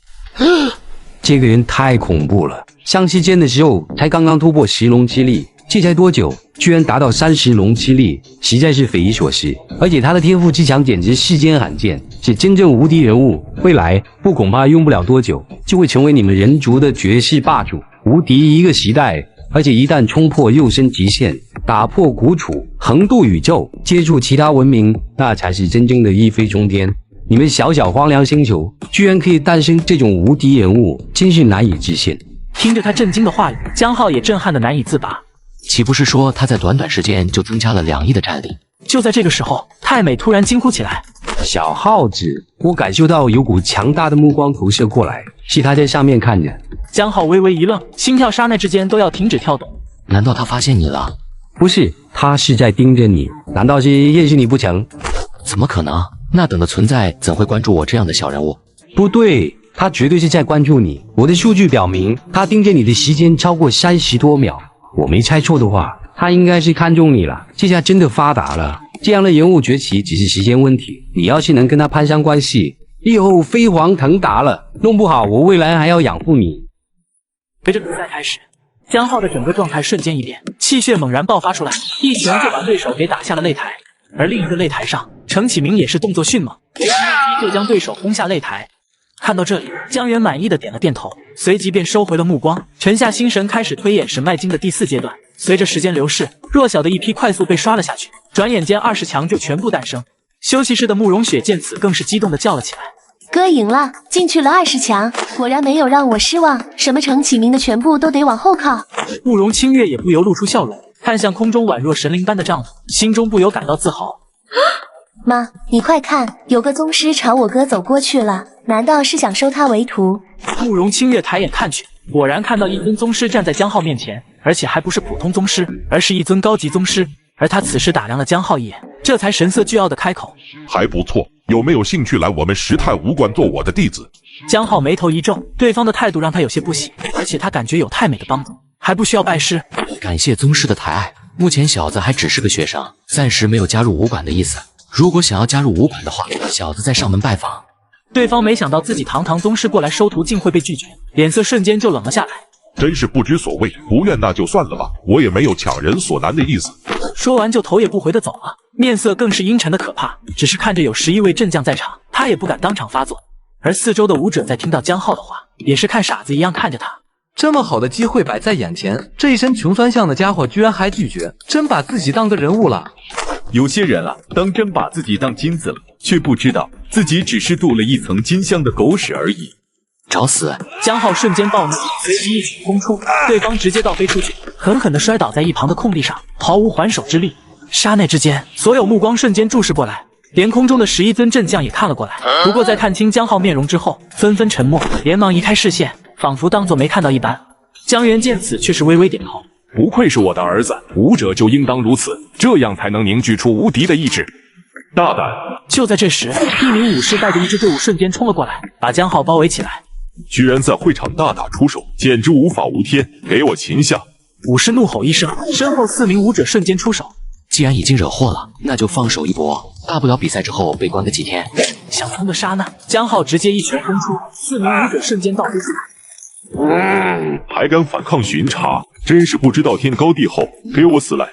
这个人太恐怖了，上期间的时候才刚刚突破10龙之力，这才多久居然达到30龙之力，实在是匪夷所思。而且他的天赋之强简直世间罕见，是真正无敌人物，未来不恐怕用不了多久就会成为你们人族的绝世霸主，无敌一个时代。而且一旦冲破肉身极限，打破古楚，横渡宇宙，接触其他文明，那才是真正的一飞冲天。你们小小荒凉星球居然可以诞生这种无敌人物，真是难以置信。听着他震惊的话语，江浩也震撼的难以自拔。岂不是说他在短短时间就增加了2亿的战力？就在这个时候，太美突然惊呼起来：“小耗子！”我感受到有股强大的目光投射过来，是他在上面看着。江浩微微一愣，心跳刹那之间都要停止跳动。难道他发现你了？不是，他是在盯着你。难道是认识你不成？怎么可能？那等的存在怎会关注我这样的小人物？不对，他绝对是在关注你。我的数据表明，他盯着你的时间超过30多秒。我没猜错的话，他应该是看中你了。这下真的发达了，这样的人物崛起只是时间问题。你要是能跟他攀上关系，以后飞黄腾达了，弄不好我未来还要养活你。随着比赛开始，江浩的整个状态瞬间一变，气血猛然爆发出来，一拳就把对手给打下了擂台。而另一个擂台上，程启明也是动作迅猛，一击就将对手轰下擂台。看到这里，江源满意的点了点头，随即便收回了目光，沉下心神，开始推演神脉经的第4阶段。随着时间流逝，弱小的一批快速被刷了下去，转眼间20强就全部诞生。休息室的慕容雪见此，更是激动的叫了起来：“哥赢了，进去了20强，果然没有让我失望。什么程启明的全部都得往后靠。”慕容清月也不由露出笑容，看向空中宛若神灵般的丈夫，心中不由感到自豪。妈，你快看，有个宗师朝我哥走过去了，难道是想收他为徒？慕容清月抬眼看去，果然看到一尊宗师站在江浩面前，而且还不是普通宗师，而是一尊高级宗师。而他此时打量了江浩一眼，这才神色倨傲的开口：“还不错，有没有兴趣来我们石太武馆做我的弟子？”江浩眉头一皱，对方的态度让他有些不喜，而且他感觉有太美的帮助，还不需要拜师。感谢宗师的抬爱，目前小子还只是个学生，暂时没有加入武馆的意思。如果想要加入武馆的话，小子再上门拜访。对方没想到自己堂堂宗师过来收徒竟会被拒绝，脸色瞬间就冷了下来。真是不知所谓，不愿那就算了吧，我也没有强人所难的意思。说完就头也不回的走了，面色更是阴沉的可怕。只是看着有11位镇将在场，他也不敢当场发作。而四周的武者在听到江浩的话，也是看傻子一样看着他。这么好的机会摆在眼前，这一身穷酸相的家伙居然还拒绝，真把自己当个人物了。有些人啊，当真把自己当金子了，却不知道自己只是镀了一层金镶的狗屎而已。找死！江浩瞬间暴怒，随即一拳轰出，对方直接倒飞出去，狠狠地摔倒在一旁的空地上，毫无还手之力。刹那之间，所有目光瞬间注视过来，连空中的11尊镇将也看了过来。不过在看清江浩面容之后，纷纷沉默，连忙移开视线，仿佛当作没看到一般。江源见此却是微微点头，不愧是我的儿子，武者就应当如此，这样才能凝聚出无敌的意志。大胆！就在这时，一名武士带着一支队伍瞬间冲了过来，把江浩包围起来。居然在会场大打出手，简直无法无天！给我擒下！武士怒吼一声，身后4名武者瞬间出手。既然已经惹祸了，那就放手一搏，大不了比赛之后被关个几天。想通的刹那，江浩直接一拳轰出，4名武者瞬间倒飞出来。还敢反抗巡查，真是不知道天高地厚！给我死来！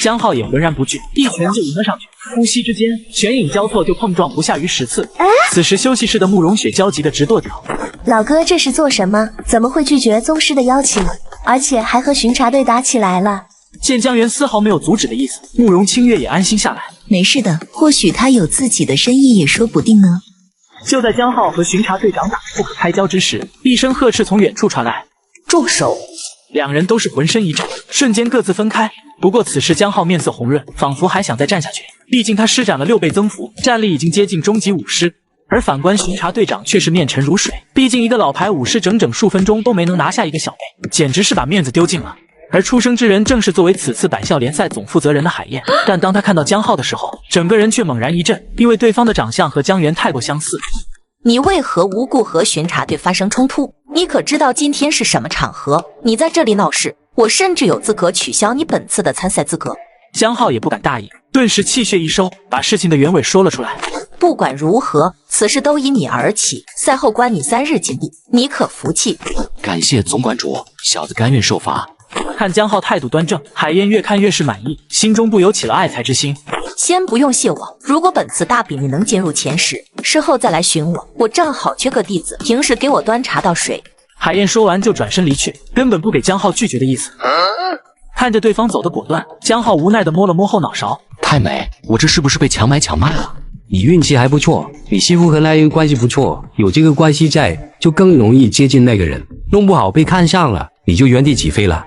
江浩也浑然不惧，一拳就迎了上去。呼吸之间，拳影交错就碰撞不下于10次。此时休息室的慕容雪焦急的直跺脚。老哥这是做什么？怎么会拒绝宗师的邀请，而且还和巡查队打起来了？见江源丝毫没有阻止的意思，慕容清月也安心下来。没事的，或许他有自己的深意也说不定呢。就在江浩和巡查队长打得不可开交之时，一声呵斥从远处传来：“住手！”两人都是浑身一震，瞬间各自分开。不过此时江浩面色红润，仿佛还想再战下去。毕竟他施展了6倍增幅，战力已经接近中级武师。而反观巡查队长却是面沉如水，毕竟一个老牌武师整整数分钟都没能拿下一个小辈，简直是把面子丢尽了。而出生之人正是作为此次百校联赛总负责人的海燕，但当他看到江浩的时候，整个人却猛然一震，因为对方的长相和江源太过相似。你为何无故和巡查队发生冲突？你可知道今天是什么场合？你在这里闹事，我甚至有资格取消你本次的参赛资格。江浩也不敢大意，顿时气血一收，把事情的原委说了出来。不管如何，此事都因你而起，赛后关你3日禁闭，你可服气？感谢总馆主，小子甘愿受罚。看江浩态度端正，海燕越看越是满意，心中不由起了爱才之心。先不用谢我，如果本次大比你能进入前10，事后再来寻我，我正好缺个弟子，平时给我端茶倒水。海燕说完就转身离去，根本不给江浩拒绝的意思。看着对方走得果断，江浩无奈地摸了摸后脑勺。太美，我这是不是被强买强卖了？你运气还不错，你媳妇和那人关系不错，有这个关系在，就更容易接近那个人，弄不好被看上了，你就原地起飞了。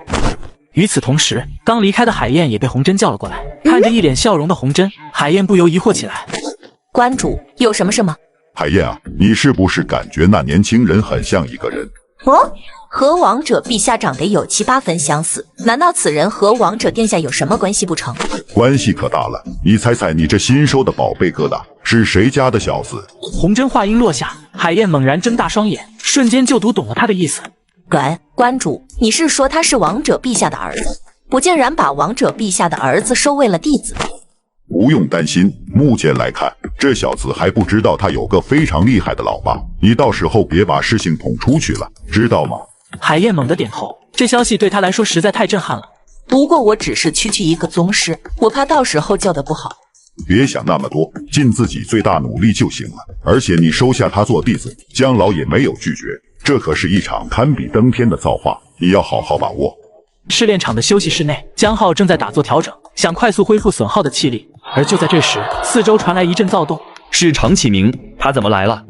与此同时，刚离开的海燕也被红针叫了过来。看着一脸笑容的红针，海燕不由疑惑起来：“关主，有什么事吗？”海燕啊，你是不是感觉那年轻人很像一个人？哦，和王者陛下长得有7、8分相似，难道此人和王者殿下有什么关系不成？关系可大了，你猜猜你这新收的宝贝疙瘩是谁家的小子？红针话音落下，海燕猛然睁大双眼，瞬间就读懂了他的意思。关主，你是说他是王者陛下的儿子？不竟然把王者陛下的儿子收为了弟子？不用担心，目前来看，这小子还不知道他有个非常厉害的老爸，你到时候别把事情捅出去了，知道吗？海燕猛地点头，这消息对他来说实在太震撼了。不过我只是区一个宗师，我怕到时候教得不好。别想那么多，尽自己最大努力就行了。而且你收下他做弟子，姜老也没有拒绝，这可是一场堪比登天的造化，你要好好把握。试炼场的休息室内，江浩正在打坐调整，想快速恢复损耗的气力。而就在这时，四周传来一阵躁动，是常启明，他怎么来了？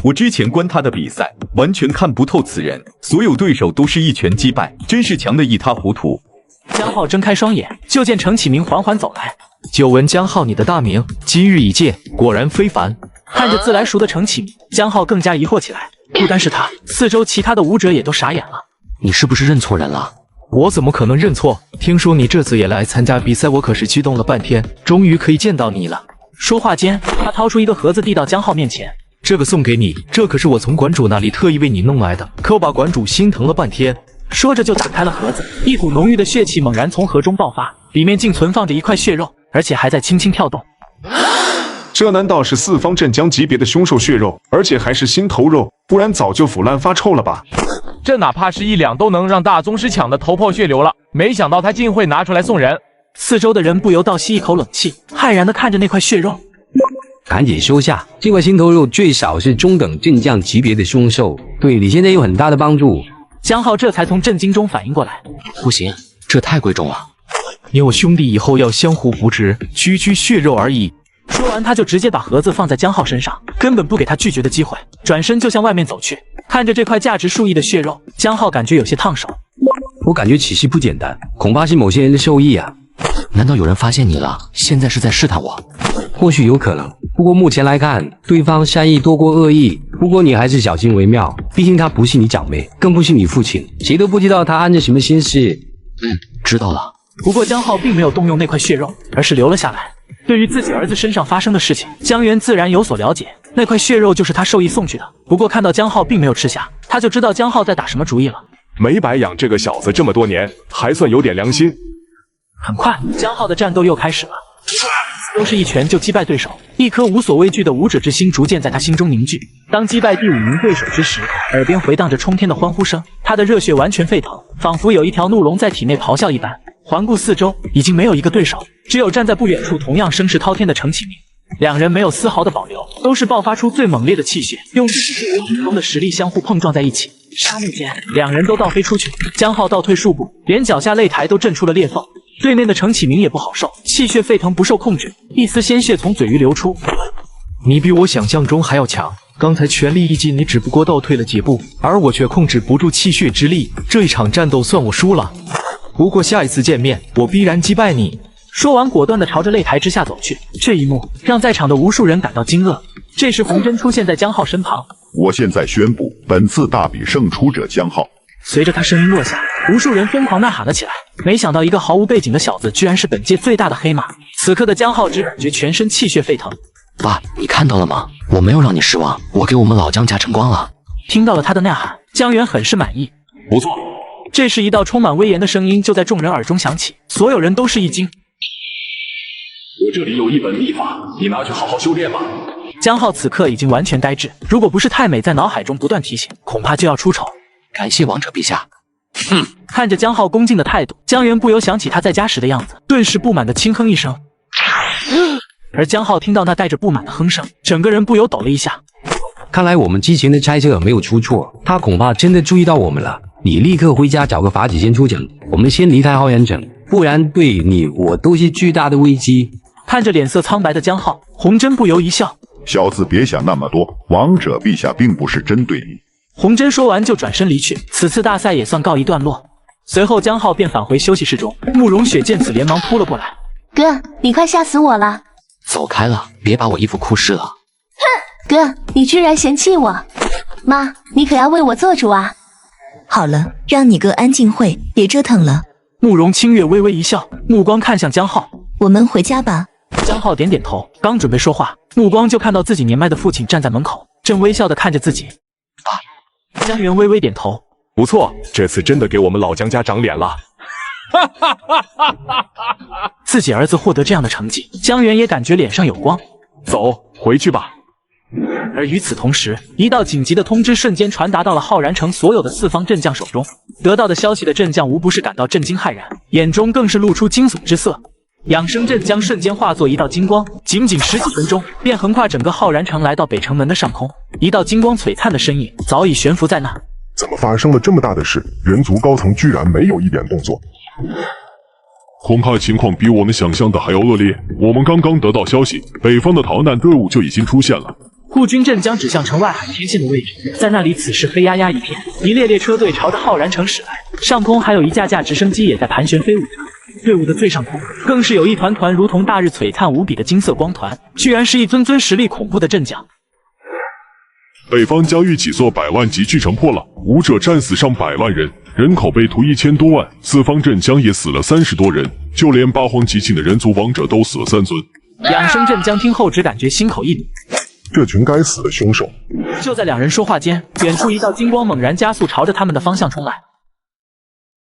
我之前观他的比赛，完全看不透此人，所有对手都是一拳击败，真是强得一塌糊涂。江浩睁开双眼，就见程启明缓缓走来。久闻江浩你的大名，今日一见，果然非凡。看着自来熟的程启明，江浩更加疑惑起来。不单是他，四周其他的武者也都傻眼了。你是不是认错人了？我怎么可能认错？听说你这次也来参加比赛，我可是激动了半天，终于可以见到你了。说话间，他掏出一个盒子递到江浩面前。这个送给你，这可是我从馆主那里特意为你弄来的，可把馆主心疼了半天。说着就打开了盒子，一股浓郁的血气猛然从盒中爆发，里面竟存放着一块血肉，而且还在轻轻跳动。这难道是四方镇江级别的凶兽血肉，而且还是心头肉，不然早就腐烂发臭了吧？这哪怕是1两都能让大宗师抢得头破血流了，没想到他竟会拿出来送人。四周的人不由倒吸一口冷气，骇然地看着那块血肉。赶紧收下，这块心头肉最少是中等镇将级别的凶兽，对你现在有很大的帮助。江浩这才从震惊中反应过来，不行，这太贵重了。你我兄弟以后要相互扶持，区区血肉而已。说完，他就直接把盒子放在江浩身上，根本不给他拒绝的机会，转身就向外面走去。看着这块价值数亿的血肉，江浩感觉有些烫手。我感觉此事不简单，恐怕是某些人的授意啊。难道有人发现你了？现在是在试探我？或许有可能，不过目前来看，对方善意多过恶意。不过你还是小心为妙，毕竟他不是你长辈，更不是你父亲，谁都不知道他安着什么心思。知道了。不过江浩并没有动用那块血肉，而是留了下来。对于自己儿子身上发生的事情，江源自然有所了解。那块血肉就是他授意送去的。不过看到江浩并没有吃下，他就知道江浩在打什么主意了。没白养这个小子这么多年，还算有点良心。很快，江浩的战斗又开始了。都是一拳就击败对手，一颗无所畏惧的武者之心逐渐在他心中凝聚。当击败第5名对手之时，耳边回荡着冲天的欢呼声，他的热血完全沸腾，仿佛有一条怒龙在体内咆哮一般。环顾四周，已经没有一个对手，只有站在不远处同样声势滔天的程启明。两人没有丝毫的保留，都是爆发出最猛烈的气血，用自己最为普通的实力相互碰撞在一起。刹那间，两人都倒飞出去，江浩倒退数步，连脚下擂台都震出了裂缝。对面的程启明也不好受，气血沸腾不受控制，一丝鲜血从嘴鱼流出。你比我想象中还要强，刚才全力一击，你只不过倒退了几步，而我却控制不住气血之力，这一场战斗算我输了。不过下一次见面，我必然击败你。说完，果断地朝着擂台之下走去。这一幕让在场的无数人感到惊愕。这时，洪真出现在江浩身旁。我现在宣布，本次大比胜出者江浩。随着他声音落下，无数人疯狂呐喊了起来。没想到一个毫无背景的小子，居然是本届最大的黑马。此刻的江浩只感觉全身气血沸腾。爸，你看到了吗？我没有让你失望，我给我们老江家争光了。听到了他的呐喊，江源很是满意。不错。这时，一道充满威严的声音就在众人耳中响起，所有人都是一惊。我这里有一本秘法，你拿去好好修炼吧。江浩此刻已经完全呆滞，如果不是太美在脑海中不断提醒，恐怕就要出丑。感谢王者陛下。看着江浩恭敬的态度，江源不由想起他在家时的样子，顿时不满的轻哼一声。而江浩听到那带着不满的哼声，整个人不由抖了一下。看来我们之前的猜测没有出错，他恐怕真的注意到我们了。你立刻回家找个法子先出城，我们先离开浩然城，不然对你我都是巨大的危机。看着脸色苍白的江浩，洪真不由一笑。小子别想那么多，王者陛下并不是针对你。洪真说完就转身离去，此次大赛也算告一段落。随后江浩便返回休息室中，慕容雪见此连忙扑了过来。哥，你快吓死我了！走开了，别把我衣服哭湿了。哼，哥，你居然嫌弃我！妈，你可要为我做主啊！好了，让你哥安静会，别折腾了。慕容清月微微一笑，目光看向江浩。我们回家吧。江浩点点头，刚准备说话，目光就看到自己年迈的父亲站在门口，正微笑地看着自己。江源微微点头，不错，这次真的给我们老江家长脸了。自己儿子获得这样的成绩，江源也感觉脸上有光。走，回去吧。而与此同时，一道紧急的通知瞬间传达到了浩然城所有的四方阵将手中。得到的消息的阵将无不是感到震惊骇然，眼中更是露出惊悚之色。养生阵将瞬间化作一道金光，仅仅10几分钟，便横跨整个浩然城，来到北城门的上空。一道金光璀璨的身影早已悬浮在那。怎么发生了这么大的事？人族高层居然没有一点动作。恐怕情况比我们想象的还要恶劣。我们刚刚得到消息，北方的逃难队伍就已经出现了。护军阵将指向城外海天线的位置，在那里此时黑压压一片，一列列车队朝着浩然城驶来，上空还有一架架直升机也在盘旋飞舞着。队伍的最上空，更是有一团团如同大日璀璨无比的金色光团，居然是一尊尊实力恐怖的阵将。北方疆域几座100万级巨城破了，武者战死上100万人，人口被屠1000多万，四方阵将也死了30多人，就连八荒极境的人族王者都死了3尊。养生阵将听后只感觉心口一凛。这群该死的凶手！就在两人说话间，远处一道金光猛然加速朝着他们的方向冲来。